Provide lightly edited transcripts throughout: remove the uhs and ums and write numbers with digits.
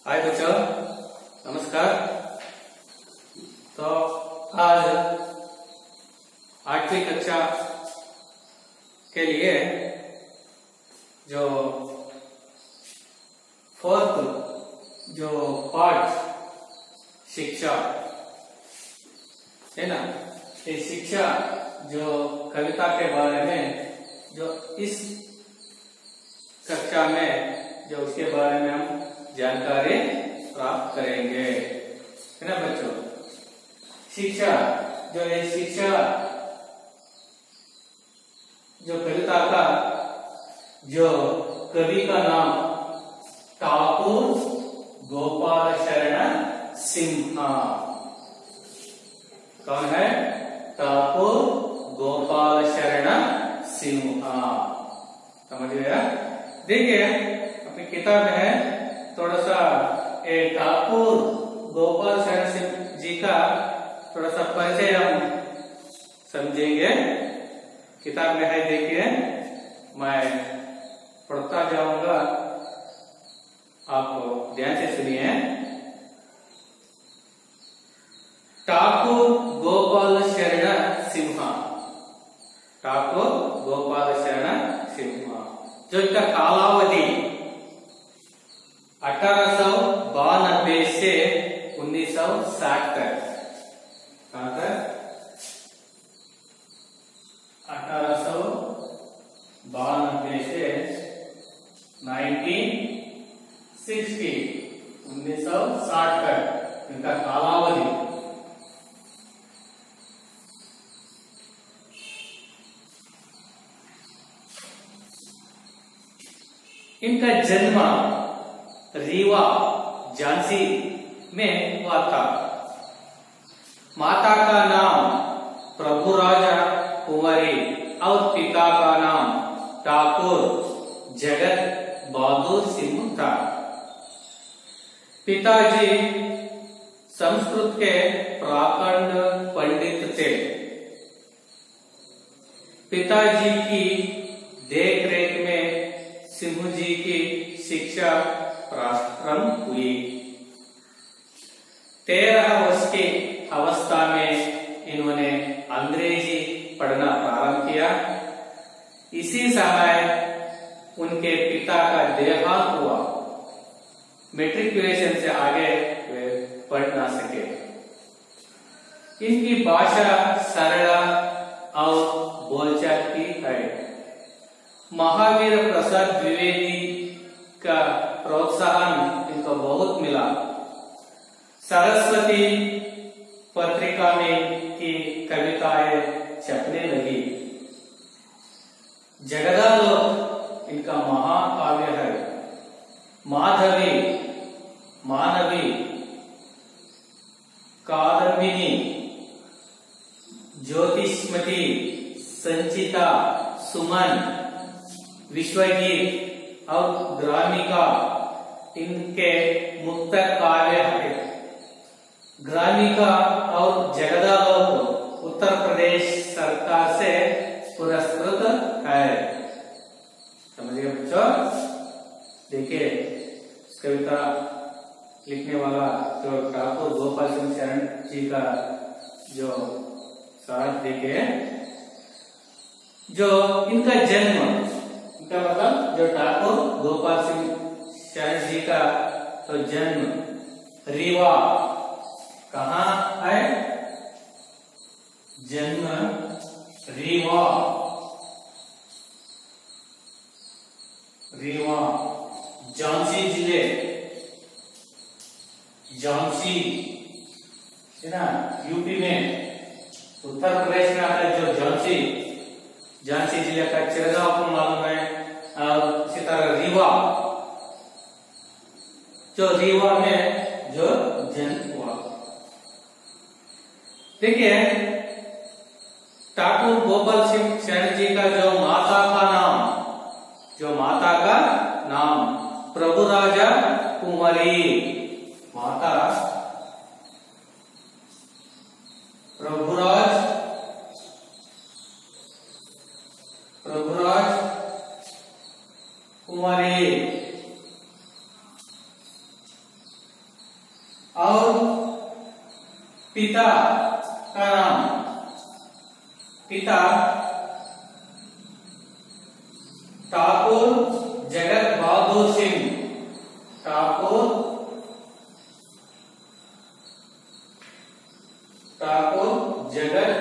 हाय बच्चों, नमस्कार। तो आज 8वीं कक्षा के लिए जो फोर्थ जो पाठ शिक्षा है ना, ये शिक्षा जो कविता के बारे में जो इस कक्षा में जो उसके बारे में हम जानकारी प्राप्त करेंगे, है ना बच्चों। शिक्षा जो है, शिक्षा जो कविता का जो कवि का नाम ठाकुर गोपाल शरण सिन्हा। कौन है? ठाकुर गोपाल शरण सिन्हा। समझ गया? देखिए अपनी किताब में है, थोड़ा सा ठाकुर गोपाल शरण सिंह जी का थोड़ा सा परिचय हम समझेंगे। किताब में है, देखिए मैं पढ़ता जाऊंगा, आप ध्यान से सुनिए। ठाकुर गोपाल शरण सिन्हा, ठाकुर गोपाल शरण सिन्हा जो इनका कालावधि 1892 से 1960 तक, 1892 से 1960 तक इनका कालावधि। इनका जन्म रीवा झांसी में हुआ था। माता का नाम प्रभुराजा कुंवरी और पिता का नाम ठाकुर जगत बहादुर सिंह था। पिताजी संस्कृत के प्रकांड पंडित थे। पिताजी की देखरेख में सिंह जी की शिक्षा प्रारंभ हुई। 13 वर्ष की अवस्था में इन्होंने अंग्रेजी पढ़ना प्रारंभ किया। इसी समय उनके पिता का देहांत हुआ। मैट्रिकुलेशन से आगे वे पढ़ ना सके। इनकी भाषा सरल और बोलचाल की है। महावीर प्रसाद द्विवेदी का प्रोत्साहन इनको बहुत मिला। सरस्वती पत्रिका में की कविताएं छपने लगी। जगदालोक इनका महाकाव्य है। माधवी, मानवी, कादम्बिनी, ज्योतिष्मती, संचिता, सुमन, विश्वगीत और ग्रामिका इनके मुक्त काव्य है। ग्रामिका और जगदालोक उत्तर प्रदेश सरकार से पुरस्कृत है। समझिए बच्चों। देखिए कविता लिखने वाला जो ठाकुर गोपाल सिंह शरण जी का जो साथ देखिए, जो इनका जन्म, इनका मतलब जो ठाकुर गोपाल सिंह शरण जी का तो जन्म रीवा, कहाँ है? जन्म रीवा, रीवा झांसी जिले, झांसी है ना, यूपी में। उत्तर प्रदेश में आता है जो झांसी, झांसी जिले का चिरगांव को मालूम है। और इसी तरह रीवा, जो रीवा में जो जन्म हुआ। देखिए ठाकुर गोपाल सिंह शरण जी का जो माता का नाम, जो माता का नाम प्रभुराजा कुंवरी, माता प्रभुराज कुंवरी पिता का नाम, पिता ठाकुर जगत बहादुर सिंह, ठाकुर जगत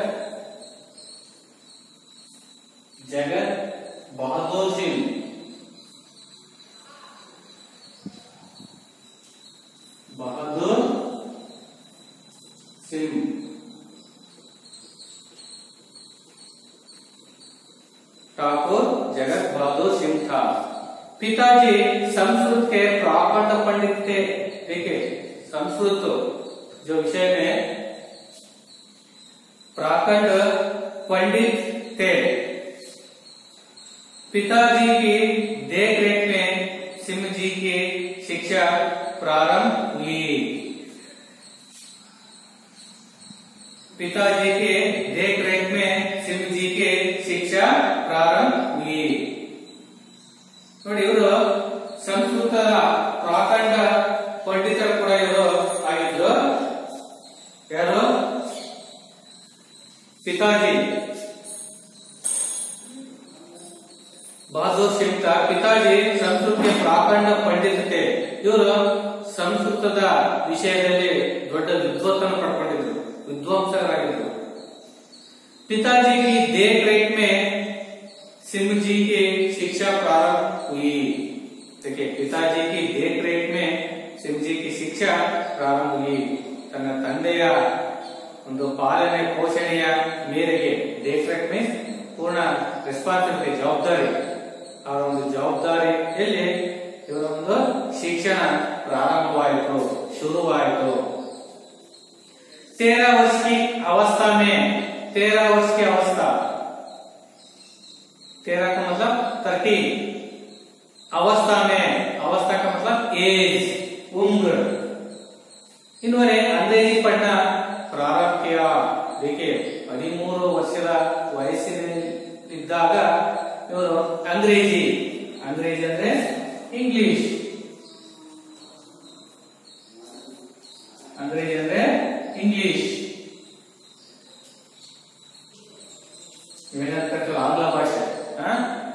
बहादुर सिंह, ठाकुर जगत बहादुर सिंह था। पिताजी संस्कृत के प्राकंड पंडित थे। देखिए, संस्कृत जो विषय में प्राकंड पंडित थे। पिताजी की देखरेख में सिंह जी की शिक्षा प्रारंभ हुई। पिताजी के देखरेख में सिंह जी के शिक्षा प्रारंभ हुई। ನೋಡಿ, ಇವರು ಸಂಸ್ಕೃತದ ಪ್ರಾಕಂಡ ಪಂಡಿತರು ಕೂಡ ಇವರು ಆಗಿದ್ರು. ಯಾರು? पिताजी बहादुर सिंह था। पिताजी संस्कृत के ಪ್ರಾಕಂಡ पंडित थे। ಇವರು ಸಂಸ್ಕೃತದ ವಿಷಯದಲ್ಲಿ ದೊಡ್ಡ ವಿದ್ವತ್ತನ್ನು ಪಡ್ಕೊಂಡಿದ್ರು, विद्वांसरागिದ್ರು। पिताजी की देखरेख में सिंह जी की शिक्षा प्रारंभ हुई। देखिए, पिताजी की देखरेख में सिंह जी की शिक्षा प्रारंभ हुई। ತನ್ನ ತಂದೆಯ ಒಂದು ಪಾಲನೆ ಪೋಷಣೆಯ ಮೇರೆಗೆ, देखरेख में पूर्ण ರೆಸ್ಪಾನ್ಸಿಬಿಲಿಟಿ, ಜವಾಬ್ದಾರಿ, ಅವರ ಒಂದು ಜವಾಬ್ದಾರಿಯಲ್ಲಿ ಇವರ ಒಂದು ಶಿಕ್ಷಣ ಪ್ರಾರಂಭವಾಯಿತು, ಶುರುವಾಯಿತು। 13 वर्ष की अवस्था में, 13 वर्ष की अवस्था, 13 का मतलब 13, अवस्था में, अवस्था का मतलब एज, उम्र, इन्होंने अंग्रेजी पढ़ना प्रारंभ किया। देखिए, 13 ವರ್ಷದ ವಯಸ್ಸಿನಲ್ಲಿದ್ದಾಗ ಇವರು ಅಂಗ್ರೇಜಿ ಅಂದ್ರೆ ಇಂಗ್ಲಿಷ್, अंग्रेजी ಅಂದ್ರೆ ಇಂಗ್ಲಿಷ್, आंग्ल भाषा,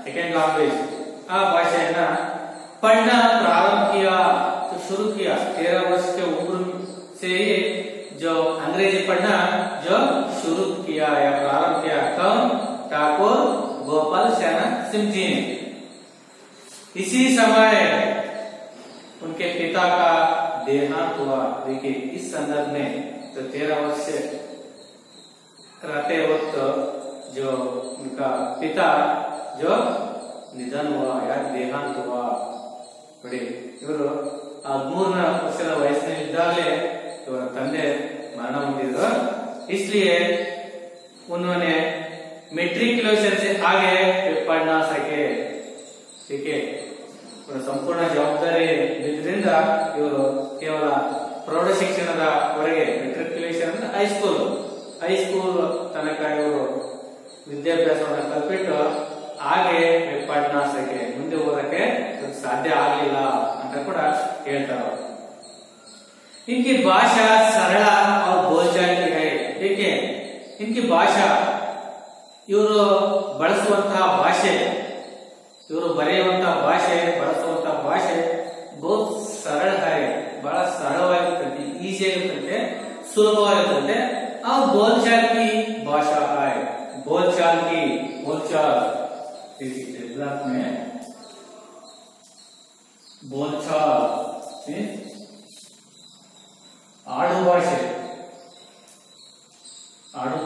सेकेंड लैंग्वेज, आ भाषायನ್ನ पढ़ना प्रारंभ किया, तो शुरू किया। 13 वर्ष के उम्र से ही जो अंग्रेजी पढ़ना जो शुरू किया या प्रारंभ किया, कब? ठाकुर गोपाल शरण सिंह जी ने। इसी समय उनके पिता का देहांत हुआ। देखिए, इस संदर्भ में तो 13 वर्ष रहते वक्त जो उनका पिता जो निधन हुआ या देहांत हुआ। ನೋಡಿ, ಇವರು 13 ವರ್ಷದ ವಯಸ್ಸಿನಲ್ಲಿದ್ದಾಗಲೇ ಇವರ ತಂದೆ मरण ಹೊಂದಿದ್ರು। इसलिए उन्होंने मेट्रिकुलेशन से आगे पढ़ ना सके। ठीक है, ಸಂಪೂರ್ಣ ಜವಾಬ್ದಾರಿ ಬಿದ್ದರಿಂದ ಇವರು ಕೇವಲ ಪ್ರೌಢ ಶಿಕ್ಷಣದವರೆಗೆ, ಮೆಟ್ರಿಕ್ಯುಲೇಷನ್ ಅಂದ್ರೆ ಹೈಸ್ಕೂಲ್ ತನಕ ಇವರು ವಿದ್ಯಾಭ್ಯಾಸವನ್ನು ಕಲ್ಪಿಟ್ಟು ಹಾಗೆ ಪढ़ ना सके, ಮುಂದೆ ಓದಕ್ಕೆ ಸಾಧ್ಯ ಆಗಲಿಲ್ಲ ಅಂತ ಕೂಡ ಹೇಳ್ತಾರೆ। इनकी भाषा सरल और बोलचाल की है। देखिए, इनकी भाषा, ಇವರು ಬಳಸುವಂತಹ ಭಾಷೆ, ಇವರು ಬರೆಯುವಂತಹ ಭಾಷೆ, ಬಳಸುವಂತಹ ಭಾಷೆ ಬಹುತ್ ಸರಳ है, ಬಹಳ ಸರಳವಾಗಿರ್ತದೆ, ಈಸಿ ಆಗಿರ್ತದೆ, ಸುಲಭವಾಗಿರ್ತದೆ। और बोलचाल की भाषा है, बोलचाल में बोलचाल आडु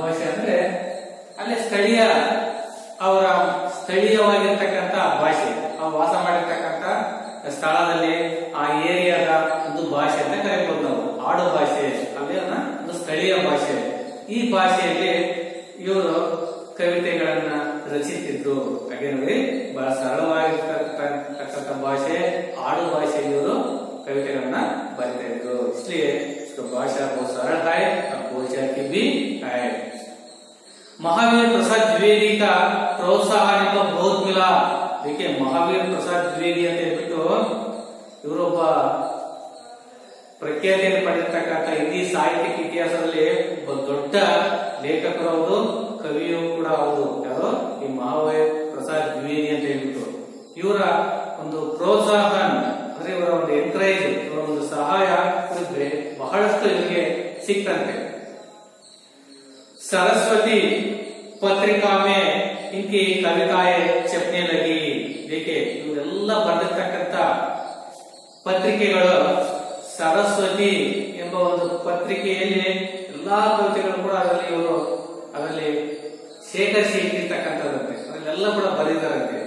भाषे ಅಂದ್ರೆ ಅಲ್ಲಿ ಸ್ಥಳೀಯ, ಅವರ ಸ್ಥಳೀಯವಾಗಿರ್ತಕ್ಕಂಥ ಭಾಷೆ, ಅವರು ವಾಸ ಮಾಡಿರ್ತಕ್ಕಂಥ ಸ್ಥಳದಲ್ಲಿ ಆ ಏರಿಯಾದ ಒಂದು ಭಾಷೆ ಅಂತ ಕರೀಬಹುದು ನಾವು, ಆಡು ಭಾಷೆ, ಅಲ್ಲಿನ ಒಂದು ಸ್ಥಳೀಯ ಭಾಷೆ। ಈ ಭಾಷೆಯಲ್ಲಿ ಇವರು ಕವಿತೆಗಳನ್ನ ರಚಿಸಿದ್ರು। ಹಾಗೆ ನೋಡಿ, ಬಹಳ ಸರಳವಾಗಿರ್ತಕ್ಕಂಥ ಭಾಷೆ, ಆಡು ಭಾಷೆಯಲ್ಲಿ ಇವರು ಕವಿತೆಗಳನ್ನ ಬರೀತಾ ಇದ್ರು। इसलिए इसका भाषा बहुत सरल है और बोलचाल की भी है। महावीर प्रसाद द्विवेदी का प्रोत्साहन को बहुत मिला। देखिए, महावीर प्रसाद द्विवेदी ಅಂತ ಹೇಳ್ಬಿಟ್ಟು ಇವರೊಬ್ಬ ಪ್ರಖ್ಯಾತಿಯನ್ನು ಪಡೆದಿರ್ತಕ್ಕಂಥ ಹಿಂದಿ ಸಾಹಿತ್ಯಿಕ ಇತಿಹಾಸದಲ್ಲಿ ಒಬ್ಬ ದೊಡ್ಡ ಲೇಖಕರು ಹೌದು, ಕವಿಯೂ ಕೂಡ ಹೌದು. ಯಾರು? ಈ ಮಹಾವೀರ್ ಪ್ರಸಾದ್ ದ್ವಿವೇದಿ ಅಂತ ಹೇಳ್ಬಿಟ್ಟು. ಇವರ ಒಂದು ಪ್ರೋತ್ಸಾಹನ ಅಂದ್ರೆ ಇವರ ಒಂದು ಎನ್ಕರೇಜ್, ಇವರ ಒಂದು ಸಹಾಯ ಇದ್ರೆ ಬಹಳಷ್ಟು ಇವರಿಗೆ ಸಿಕ್ತಂತೆ. सरस्वती पत्रिका में इनकी कविताएं छपने लगी. देखिए ಇವರೆಲ್ಲ ಬರೆದಿರ್ತಕ್ಕಂಥ ಪತ್ರಿಕೆಗಳು ಸರಸ್ವತಿ ಎಂಬ ಒಂದು ಪತ್ರಿಕೆಯಲ್ಲಿ ಎಲ್ಲಾ ಕವಿತೆಗಳು ಕೂಡ ಅದರಲ್ಲಿ ಶೇಖರಿಸಿ ಇಟ್ಟಿರ್ತಕ್ಕಂಥದ್ದಂತೆ. ಅದರಲ್ಲೆಲ್ಲ ಕೂಡ ಬರೆದಿದ್ದಾರಂತೆ.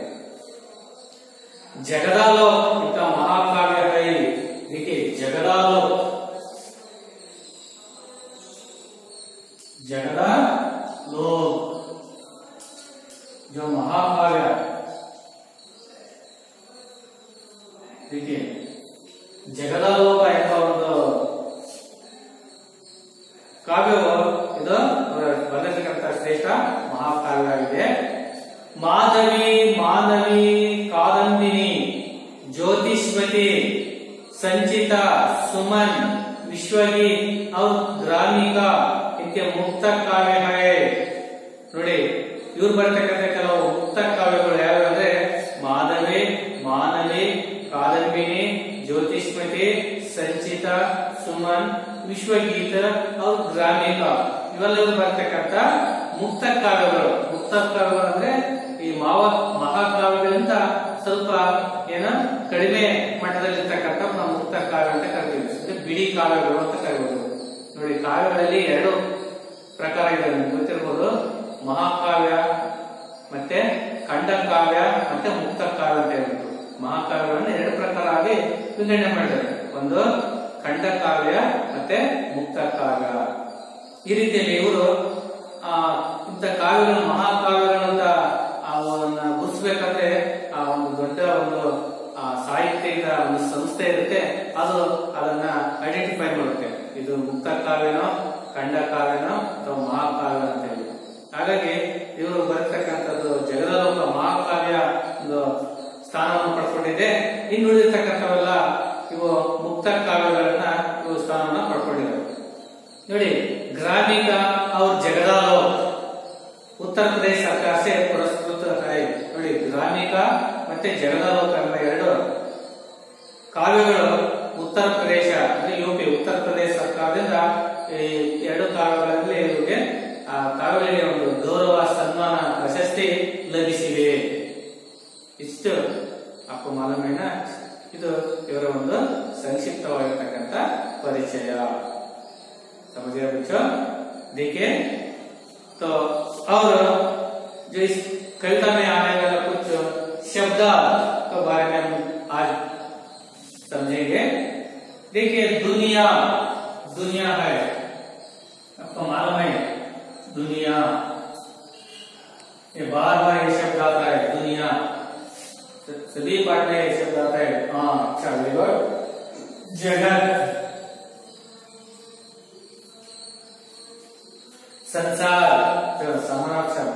जगदालो इनका महाकाव्य है. देखिए जगदालो जो महाकाव्य, देखिए जगदालोक ಎಂಬ ಒಂದು ಕಾವ್ಯವು ಇದು ಬರೆದಿರ್ತಕ್ಕಂಥ ಶ್ರೇಷ್ಠ ಮಹಾಕಾವ್ಯ ಆಗಿದೆ. ಮಾಧವಿ, ಮಾನವಿ, कादम्बिनी, ज्योतिष्मती, संचिता, सुमन, विश्वगीत और ग्रामिका इनके मुक्त काव्य है. ನೋಡಿ ಇವ್ರು ಬರ್ತಕ್ಕಂಥ ಕೆಲವು ಮುಕ್ತ ಕಾವ್ಯಗಳು ಯಾವ್ಯಾವ ಅಂದ್ರೆ ಮಾಧವಿ, ಮಾನವಿ, ಕಾದಂಬಿನಿ, ಜ್ಯೋತಿಷ್ಮತಿ, ಸಂಚಿತ, ಸುಮನ್, ವಿಶ್ವಗೀತ और ಗ್ರಾಮಿಕ ಇವೆಲ್ಲವೂ ಬರ್ತಕ್ಕಂಥ ಮುಕ್ತ ಕಾವ್ಯಗಳು. ಮುಕ್ತ ಕಾವ್ಯಗಳು ಅಂದ್ರೆ ಈ ಮಹಾಕಾವ್ಯಗಳಿಂದ ಸ್ವಲ್ಪ ಏನ ಕಡಿಮೆ ಮಟ್ಟದಲ್ಲಿರ್ತಕ್ಕಂಥ ನಾವು ಮುಕ್ತ ಕಾವ್ಯ ಅಂತ ಕರಿತೀವಿ. ಬಿಡಿ ಕಾವ್ಯಗಳು ಅಂತ ಕರಿಬಹುದು. ನೋಡಿ ಕಾವ್ಯಗಳಲ್ಲಿ ಎರಡು ಪ್ರಕಾರ ಇದೆ, ನಿಮ್ಗೆ ಗೊತ್ತಿರ್ಬೋದು. ಮಹಾಕಾವ್ಯ ಮತ್ತೆ ಖಂಡ ಕಾವ್ಯ ಮತ್ತೆ ಮುಕ್ತ ಕಾವ್ಯ ಅಂತ ಹೇಳ್ಬಿಟ್ಟು ಮಹಾಕಾವ್ಯಗಳನ್ನು ಎರಡು ಪ್ರಕಾರ ಆಗಿ ವಿಂಗಡಣೆ ಮಾಡಿದ್ದಾರೆ. ಒಂದು ಖಂಡ ಕಾವ್ಯ ಮತ್ತೆ ಮುಕ್ತ ಕಾವ್ಯ. ಈ ರೀತಿಯಲ್ಲಿ ಇವರು ಇಂಥ ಕಾವ್ಯಗಳು ಮಹಾಕಾವ್ಯಗಳಂತ ಗುರುತಿಸಬೇಕಂದ್ರೆ ಆ ಒಂದು ದೊಡ್ಡ ಒಂದು ಸಾಹಿತ್ಯದ ಒಂದು ಸಂಸ್ಥೆ ಇರುತ್ತೆ, ಅದು ಅದನ್ನ ಐಡೆಂಟಿಫೈ ಮಾಡುತ್ತೆ. ಇದು ಮುಕ್ತ ಕಾವ್ಯನೋ, ಖಂಡ ಕಾವ್ಯನೋ ಅಥವಾ ಮಹಾಕಾವ್ಯ ಅಂತ ಹೇಳಿ. ಹಾಗಾಗಿ ಇವರು ಬರತಕ್ಕಂಥದ್ದು ಜಗದಾಲೋಕ ಮಹಾಕಾವ್ಯ ಒಂದು ಸ್ಥಾನವನ್ನು ಪಡ್ಕೊಂಡಿದೆ. ಇನ್ನು ಉಳಿದಿರ್ತಕ್ಕಂಥವೆಲ್ಲ ಇವು ಮುಕ್ತ ಕಾವ್ಯಗಳನ್ನ ಇವು ಸ್ಥಾನವನ್ನು ಪಡ್ಕೊಂಡಿದ್ದಾರೆ. ನೋಡಿ ಗ್ರಾಮಿಕ और जगदालोक उत्तर प्रदेश सरकार से पुरस्कृत है. ನೋಡಿ ಗ್ರಾಮಿಕ ಮತ್ತೆ ಜಗದಾಲೋಕ ಎಂಬ ಎರಡು ಕಾವ್ಯಗಳು ಉತ್ತರ ಪ್ರದೇಶ ಅಂದ್ರೆ ಯುಪಿ ಉತ್ತರ ಪ್ರದೇಶ ಸರ್ಕಾರದಿಂದ ಈ ಎರಡು ಕಾವ್ಯಗಳಲ್ಲಿ ಇವರಿಗೆ ಆ ಕಾವ್ಯಗಳಿಗೆ ಒಂದು ಗೌರವ, ಸನ್ಮಾನ, ಪ್ರಶಸ್ತಿ ಲಭಿಸಿವೆ. ಇಷ್ಟು आपको मालूम है ना. ಇದು ಇವರ ಒಂದು ಸಂಕ್ಷಿಪ್ತವಾಗಿರತಕ್ಕಂತ ಪರಿಚಯ. समझ गए बच्चों? देखिए तो और जो इस कविता में आने वाला कुछ शब्द के बारे में हम आज समझेंगे. देखिए दुनिया, दुनिया है, आपको मालूम है दुनिया, ये बार बार ये शब्द आता है दुनिया, सभी पाठ में ये शब्द आता है. हाँ अच्छा, वेरी गुड. जगत, संसार, समानाक्षर.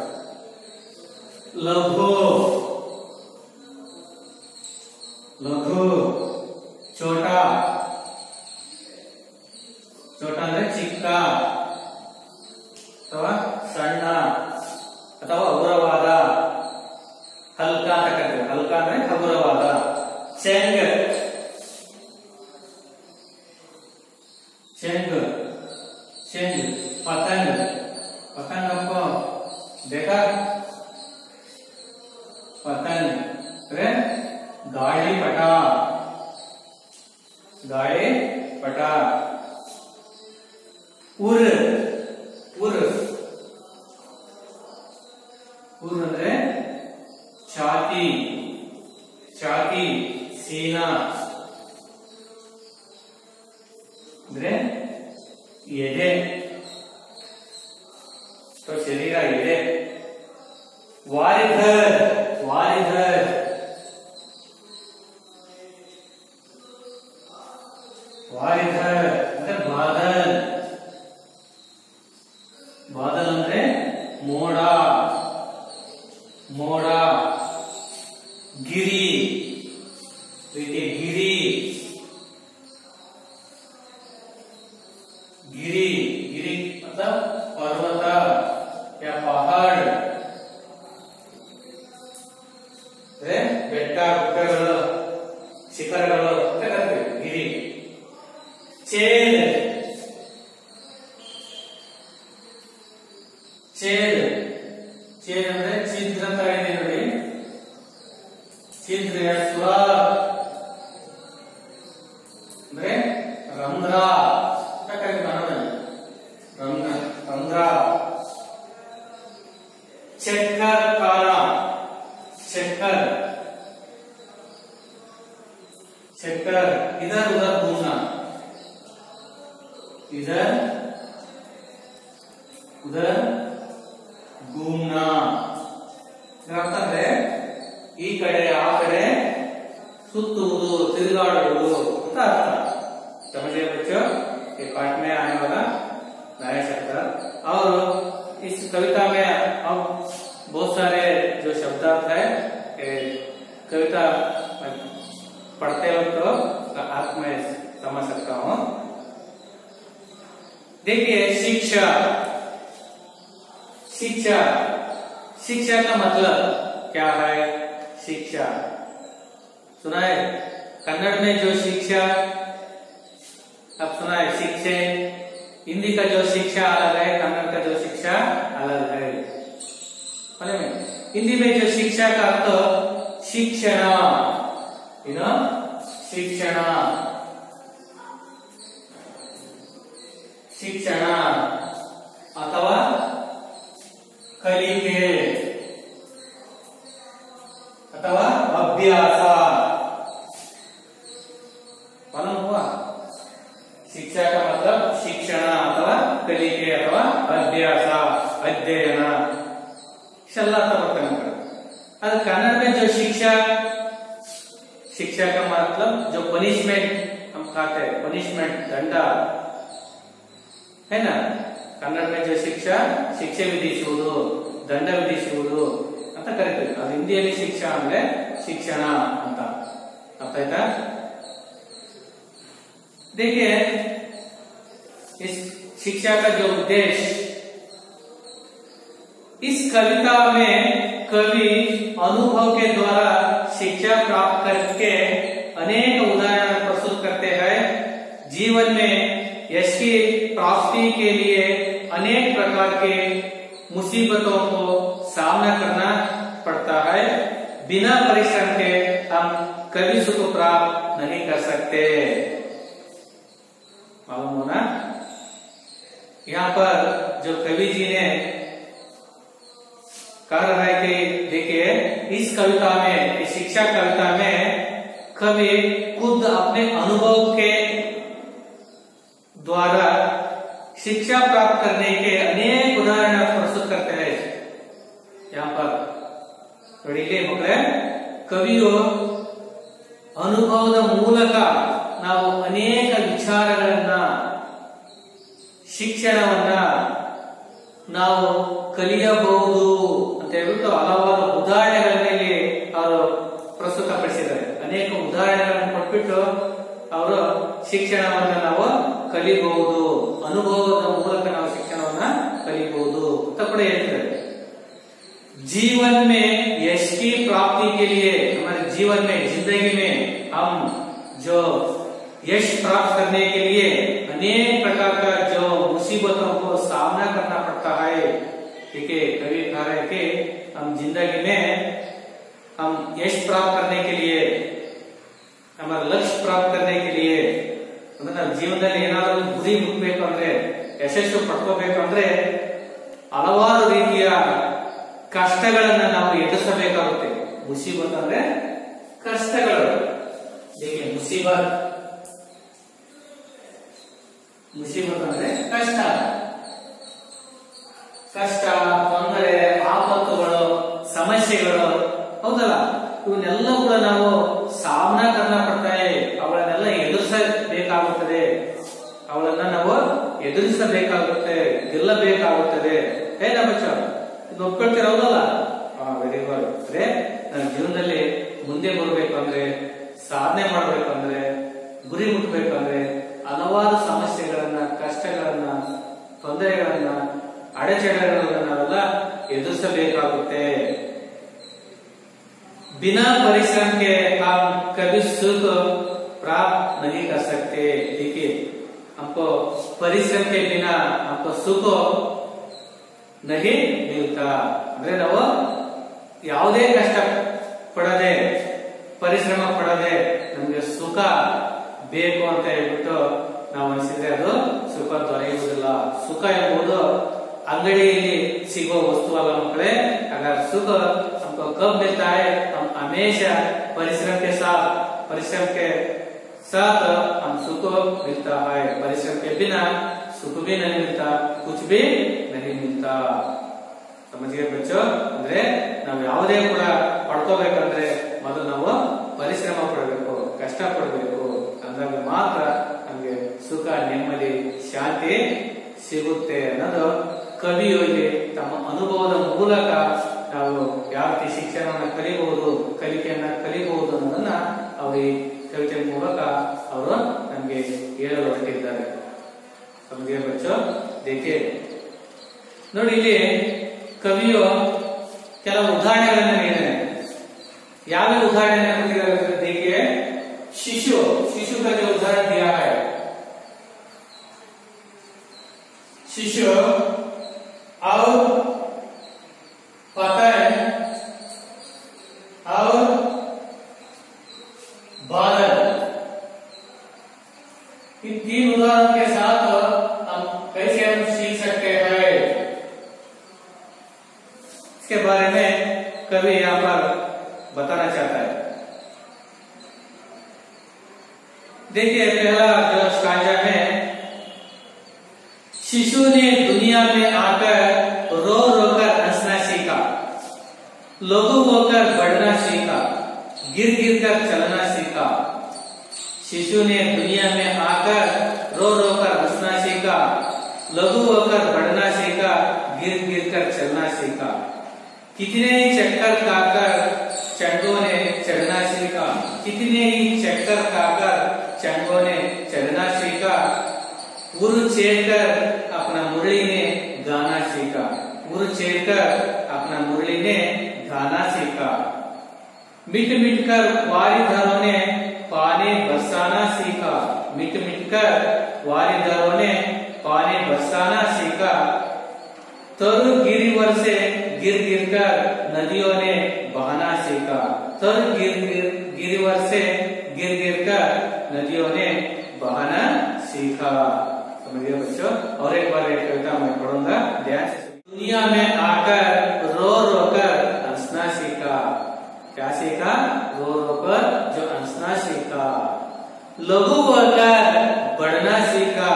लघु, लघु छोटा, छोटा ಅಂದ್ರೆ ಚಿಕ್ಕ ಅಥವಾ ಸಣ್ಣ ಅಥವಾ ಹಗುರವಾದ. ಹಲ್ಕ ಅಂತ ಕರೀತಾರೆ. ಹಲ್ಕ ಅಂದ್ರೆ ಹಗುರವಾದ. Cheng, Cheng, Cheng. पतंग, पतंग आपको देखा? पतंग अरे गाड़ी पटा, गाड़ी पटा. उर, उर, उर ಅಂದ್ರೆ ಛಾತಿ, ಛಾತಿ, ಸೀನಾ ಅಂದ್ರೆ ಎದೆ, तो शरीर ಇದೆ. वारिधर, वारिधर, वारिधर ಅಂದ್ರೆ ಬಾದಲ್, ಬಾದಲ್ ಅಂದ್ರೆ ಮೋಡ, ಮೋಡ. ಗಿರಿ, ಗಿರಿ सुराग ಅಂದ್ರೆ ರಂಧ್ರ ಯಾಕಂದ್ರೆ ಕನ್ನಡದಲ್ಲಿ ರಂಧ್ರ चक्कर खाना चक्कर चक्कर इधर उधर घूमना इधर उधर घूमना अर्थ ಅಂದ್ರೆ ಈ ಕಡೆ ಆ ಕಡೆ ಸುತ್ತುವುದು ತಿರುಗಾಡುವುದು ಅಂತ अर्थ समझे बच्चों ये पाठ में आने वाला नया शब्द और इस कविता में अब बहुत सारे जो शब्दार्थ है कविता पढ़ते वक्त अर्थ में समझ सकता हूँ। देखिए शिक्षा शिक्षा शिक्षा का मतलब क्या है? शिक्षा सुना है कन्नड़ में जो शिक्षा अब सुना है शिक्षे हिंदी का जो शिक्षा अलग है कन्नड़ का जो शिक्षा अलग है। हिंदी में जो शिक्षा का अर्थ शिक्षण शिक्षण शिक्षण अथवा कलिके अथवा अभ्यास मालूम हुआ? शिक्षा का मतलब शिक्षण अथवा कलिके अथवा अभ्यास अध्ययन अब कन्नड़ में जो शिक्षा शिक्षा का मतलब जो पनिशमेंट हम खाते हैं पनिशमेंट दंड है ना कन्नड़ में जो शिक्षा शिक्षे विधिसुವುದು ದಂಡ ವಿಧಿಸುವುದು ಅಂತ ಕರೀತೀವಿ ಅದು ಹಿಂದಿಯಲ್ಲಿ ಶಿಕ್ಷಾ ಅಂದ್ರೆ ಶಿಕ್ಷಣ ಅಂತ ಅರ್ಥ ಆಯ್ತಾ? देखिए इस शिक्षा का जो उद्देश्य इस कविता में कवि अनुभव के द्वारा शिक्षा प्राप्त करके अनेक उदाहरण प्रस्तुत करते हैं। जीवन में यश की प्राप्ति के लिए अनेक प्रकार के मुसीबतों को सामना करना पड़ता है। बिना परिश्रम के हम कभी सुख प्राप्त नहीं कर सकते। मालूम हो ना? यहाँ पर जो कवि जी ने कह रहा है कि देखिए इस कविता में इस शिक्षा कविता में कवि खुद अपने अनुभव के द्वारा शिक्षा प्राप्त करने के अनेक उदाहरण प्रस्तुत करते हैं। यहाँ पर ನೋಡಿಲಿ ಮಕ್ಕಳೇ ಕವಿಯು ಅನುಭವದ ಮೂಲಕ ನಾವು ಅನೇಕ ವಿಚಾರಗಳನ್ನ ಶಿಕ್ಷಣವನ್ನ ನಾವು ಕಲಿಯಬಹುದು ಅಂತ ಹೇಳ್ಬಿಟ್ಟು ಹಲವಾರು ಉದಾಹರಣೆಗಳಲ್ಲಿ ಅವರು ಪ್ರಸ್ತುತಪಡಿಸಿದ್ದಾರೆ। ಅನೇಕ ಉದಾಹರಣೆಗಳನ್ನು ಕೊಟ್ಬಿಟ್ಟು ಅವರು ಶಿಕ್ಷಣವನ್ನ ನಾವು ಕಲಿಬಹುದು ಅನುಭವದ ಮೂಲಕ ನಾವು ಶಿಕ್ಷಣವನ್ನ ಕಲಿಬಹುದು ಅಂತ ಕೂಡ ಹೇಳ್ತಾರೆ। जीवन में यश की प्राप्ति के लिए हमारे जीवन में जिंदगी में हम जो यश प्राप्त करने के लिए अनेक प्रकार का जो मुसीबतों को सामना करना पड़ता है। ठीक है कवि कह रहे हैं कि हम जिंदगी में हम यश प्राप्त करने के लिए हमारा लक्ष्य प्राप्त करने के लिए मतलब ಜೀವನದಲ್ಲಿ ಏನಾದರೂ ಗುರಿ ಮುಟ್ಟಬೇಕು ಅಂದ್ರೆ ಯಶಸ್ಸು ಪಡ್ಕೋಬೇಕು ಅಂದ್ರೆ ಹಲವಾರು ರೀತಿಯ ಕಷ್ಟಗಳನ್ನ ನಾವು ಎದುರಿಸಬೇಕಾಗುತ್ತೆ। ಮುಸೀಬತ್ ಅಂದ್ರೆ ಕಷ್ಟಗಳು। ಮುಸೀಬತ್ ಮುಸೀಬತ್ ಅಂದ್ರೆ ಕಷ್ಟ ಕಷ್ಟ ತೊಂದರೆ ಆಪತ್ತುಗಳು ಸಮಸ್ಯೆಗಳು ಹೌದಲ್ಲ ಇವನ್ನೆಲ್ಲ ಕೂಡ ನಾವು ಸಾಮನಾ करना पड़ता है। ಅವಳನ್ನೆಲ್ಲ ಎದುರಿಸಬೇಕಾಗುತ್ತದೆ ಅವಳನ್ನ ನಾವು ಎದುರಿಸಬೇಕಾಗುತ್ತೆ ಗೆಲ್ಲಬೇಕಾಗುತ್ತದೆ। ಏನ ಬಚ್ಚ ಇದು ಒಪ್ಕೊಳ್ತೀರ ಹೌದಲ್ಲ? Very good. ಅಂದ್ರೆ ನನ್ನ ಜೀವನದಲ್ಲಿ ಮುಂದೆ ಬರಬೇಕು ಅಂದ್ರೆ ಸಾಧನೆ ಮಾಡಬೇಕು ಅಂದ್ರೆ ಗುರಿ ಮುಟ್ಟಬೇಕು ಅಂದ್ರೆ ಹಲವಾರು ಸಮಸ್ಯೆಗಳನ್ನ ಕಷ್ಟಗಳನ್ನ ತೊಂದರೆಗಳನ್ನ ಅಡೆತಡೆಗಳನ್ನ ನಾವೆಲ್ಲ ಎದುರಿಸಬೇಕಾಗುತ್ತೆ। बिना परिश्रम के हम कभी सुख प्राप्त नहीं कर सकते। देखिए हमको परिश्रम के बिना हमको सुख नहीं मिलता। ಅಂದ್ರೆ ನಾವು ಯಾವುದೇ ಕಷ್ಟ ಪಡದೆ ಪರಿಶ್ರಮ ಪಡದೆ ನಮಗೆ ಸುಖ ಬೇಕು ಅಂತ ಹೇಳ್ಬಿಟ್ಟು ನಾವು ಅನಿಸಿದ್ರೆ ಅದು ಸುಖ ದೊರೆಯುವುದಿಲ್ಲ. ಸುಖ ಎಂಬುದು अंगड़ी सिगो वस्तु वाला मकड़े, अगर सुख हमको कब मिलता है, हम हमेशा परिश्रम के साथ हम सुख मिलता है. परिश्रम के बिना सुख भी नहीं मिलता, कुछ भी नहीं मिलता. समझिए बच्चों, ಅಂದ್ರೆ ನಾವು ಯಾವುದೇ ಕೂಡ ಪಡ್ಕೋಬೇಕಂದ್ರೆ ಮೊದಲು ನಾವು ಪರಿಶ್ರಮ ಪಡಬೇಕು, ಕಷ್ಟ ಪಡಬೇಕು. ಅಂದಾಗ ಮಾತ್ರ ನಮಗೆ ಸುಖ, ನೆಮ್ಮದಿ, ಶಾಂತಿ ಸಿಗುತ್ತೆ ಅನ್ನೋದು ಕವಿಯೋಗಿ ತಮ್ಮ ಅನುಭವದ ಮೂಲಕ ನಾವು ಯಾವ ರೀತಿ ಶಿಕ್ಷಣವನ್ನು ಕಲಿಬಹುದು, ಕಲಿಕೆಯನ್ನ ಕಲಿಬಹುದು ಅನ್ನೋದನ್ನ ಅವರು ಈ ಕವಿತೆ ಮೂಲಕ ಅವರು ನಮಗೆ ಹೇಳಲು ಹೊರಟಿದ್ದಾರೆ. ಸಮझिए बच्चों, देखिए ನೋಡಿ ಇಲ್ಲಿ ಕವಿಯು ಕೆಲವು ಉದಾಹರಣೆಗಳನ್ನ ನೀಡಿದ್ದಾರೆ. ಯಾವ ಉದಾಹರಣೆ ಕೊಟ್ಟಿದ್ದಾರೆ? देखिए शिशु का जो उदाहरण दिया है, शिशु और पतंग और बादल, इन तीन उदाहरण के साथ हम कैसे हम सीख सकते हैं, इसके बारे में कवि यहाँ पर बताना चाहता है. देखिए पहला जो स्टांजा है, शिशु ने दुनिया में आकर रो रोकर हंसना सीखा, लघु होकर बढ़ना सीखा, गिर गिर कर चलना सीखा. शिशु ने दुनिया में आकर रो रोकर हंसना सीखा, लघु होकर बढ़ना सीखा, गिर गिर कर चलना सीखा. कितने ही चक्कर खाकर चंगों ने चढ़ना सीखा, कितने ही चक्कर खाकर चंगों ने चढ़ना सीखा. उर छेड़कर अपना मुरली ने गाना सीखा, उर छेड़कर अपना मुरली ने गाना सीखा. मिट मिट कर वारिधरों ने पानी बरसाना सीखा, मिट मिट कर वारिधरों ने पानी बरसाना सीखा. तरु गिरिवर से गिर गिर कर नदियों ने बहाना सीखा, तरु गिरिवर से गिर गिर कर नदियों ने बहाना सीखा. समझिए बच्चों, और एक बार एक कविता मैं पढ़ूंगा, ध्यान से. दुनिया में आकर रो रो कर हंसना सीखा. क्या सीखा? रो रो कर जो हंसना सीखा. लघु होकर बढ़ना सीखा,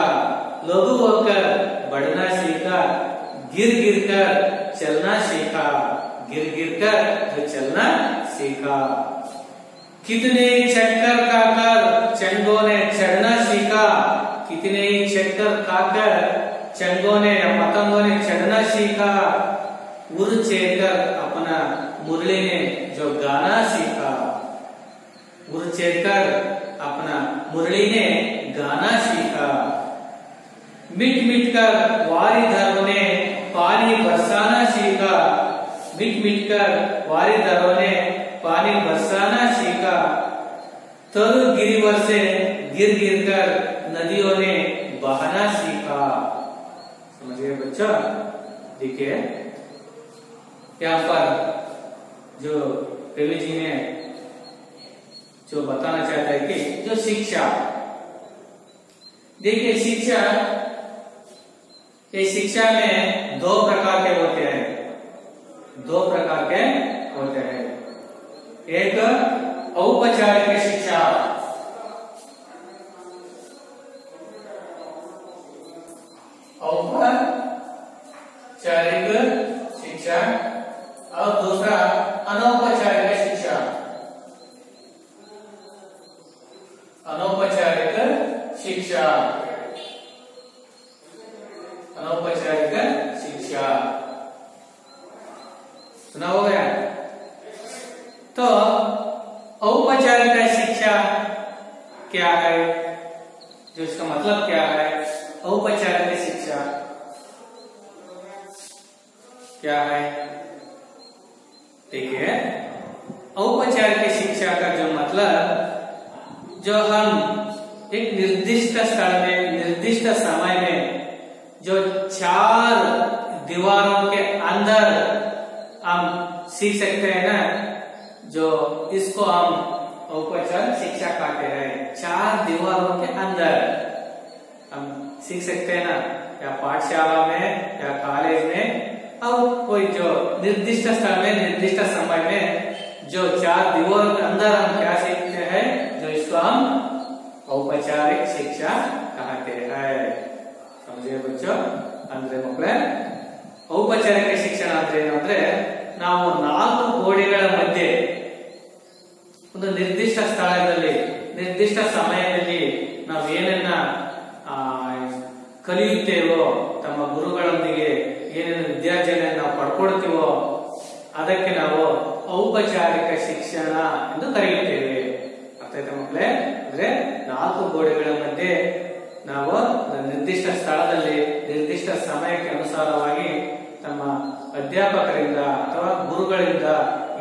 लघु होकर बढ़ना सीखा. गिर गिर कर चलना सीखा, गिर गिर कर जो चलना सीखा. कितने चक्कर खाकर चंगों ने चढ़ना सीखा, कितने ही चक्कर खाकर चंगों ने पतंगों ने चढ़ना सीखा. उर छेड़कर अपना मुरली ने जो गाना सीखा, उर छेड़कर अपना मुरली ने गाना सीखा. मिट मिट कर वारिधरों ने पानी बरसाना सीखा, मिट मिट कर वारिधरों ने पानी बरसाना सीखा. तरु गिरिवर से गिर गिर कर नदियों ने बहाना सीखा. समझिए बच्चों, देखिए यहाँ पर जो कवि जी ने जो बताना चाहता है कि जो शिक्षा, देखिए शिक्षा, ये शिक्षा में दो प्रकार के होते हैं, दो प्रकार के होते हैं. एक औपचारिक शिक्षा, औपचारिक शिक्षा, और दूसरा अनौपचारिक शिक्षा. अनौपचारिक शिक्षा, अनौपचारिक शिक्षा सुना हो गया. तो औपचारिक शिक्षा क्या है, जो इसका मतलब क्या है? औपचारिक शिक्षा क्या है? ठीक है, औपचारिक शिक्षा का जो मतलब, जो हम एक निर्दिष्ट स्थल में, निर्दिष्ट समय में, जो 4 दीवारों के अंदर हम सीख सकते हैं ना, जो इसको हम औपचारिक शिक्षा कहते हैं। 4 दीवारों के अंदर हम सीख सकते हैं ना, या पाठशाला में या कॉलेज में, और कोई जो निर्दिष्ट स्थल में निर्दिष्ट समय में जो 4 दीवारों के अंदर हम क्या सीखते हैं, जो इसको हम औपचारिक शिक्षा कहते हैं। समझिए बच्चों, ಅಂದ್ರೆ ಮಕ್ಕಳೇ ಔಪಚಾರಿಕ ಶಿಕ್ಷಣ ಅಂದ್ರೆ ಏನು ಅಂದ್ರೆ ನಾವು 4 ಗೋಡೆಗಳ ಮಧ್ಯೆ ಒಂದು ನಿರ್ದಿಷ್ಟ ಸ್ಥಳದಲ್ಲಿ ನಿರ್ದಿಷ್ಟ ಸಮಯದಲ್ಲಿ ನಾವು ಏನನ್ನ ಕಲಿಯುತ್ತೇವೋ, ತಮ್ಮ ಗುರುಗಳೊಂದಿಗೆ ಏನೇನು ವಿದ್ಯಾರ್ಜನೆಯನ್ನು ನಾವು ಪಡ್ಕೊಳ್ತೀವೋ ಅದಕ್ಕೆ ನಾವು ಔಪಚಾರಿಕ ಶಿಕ್ಷಣ ಎಂದು ಕರೆಯುತ್ತೇವೆ. ಅರ್ಥ ಆಯ್ತಾ ಮಕ್ಕಳೇ? ಅಂದ್ರೆ 4 ಗೋಡೆಗಳ ಮಧ್ಯೆ ನಾವು ನಿರ್ದಿಷ್ಟ ಸ್ಥಳದಲ್ಲಿ ನಿರ್ದಿಷ್ಟ ಸಮಯಕ್ಕೆ ಅನುಸಾರವಾಗಿ ತಮ್ಮ ಅಧ್ಯಾಪಕರಿಂದ ಅಥವಾ ಗುರುಗಳಿಂದ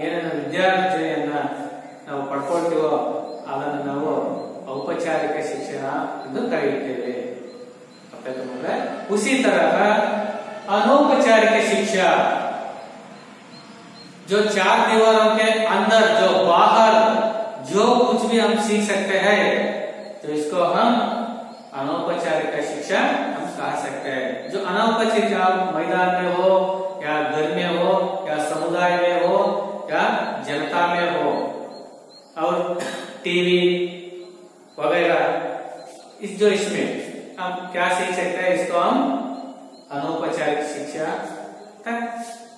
ಏನೇನು ವಿದ್ಯಾರ್ಜನೆಯನ್ನ ನಾವು ಪಡ್ಕೊಳ್ತೀವೋ ಅದನ್ನು ನಾವು औपचारिक शिक्षण ಎಂದು ಕರೆಯುತ್ತೇವೆ. उसी तरह अनौपचारिक शिक्षा जो 4 दीवारों के अंदर जो बाहर जो कुछ भी हम सीख सकते हैं, तो इसको हम अनौपचारिक शिक्षा हम कह सकते हैं. जो अनौपचारिक मैदान में हो या घर में हो या समुदाय में हो या जनता में हो और टीवी वगैरह, इस जो इसमें हम क्या सीख सकते हैं, इसको हम अनौपचारिक शिक्षा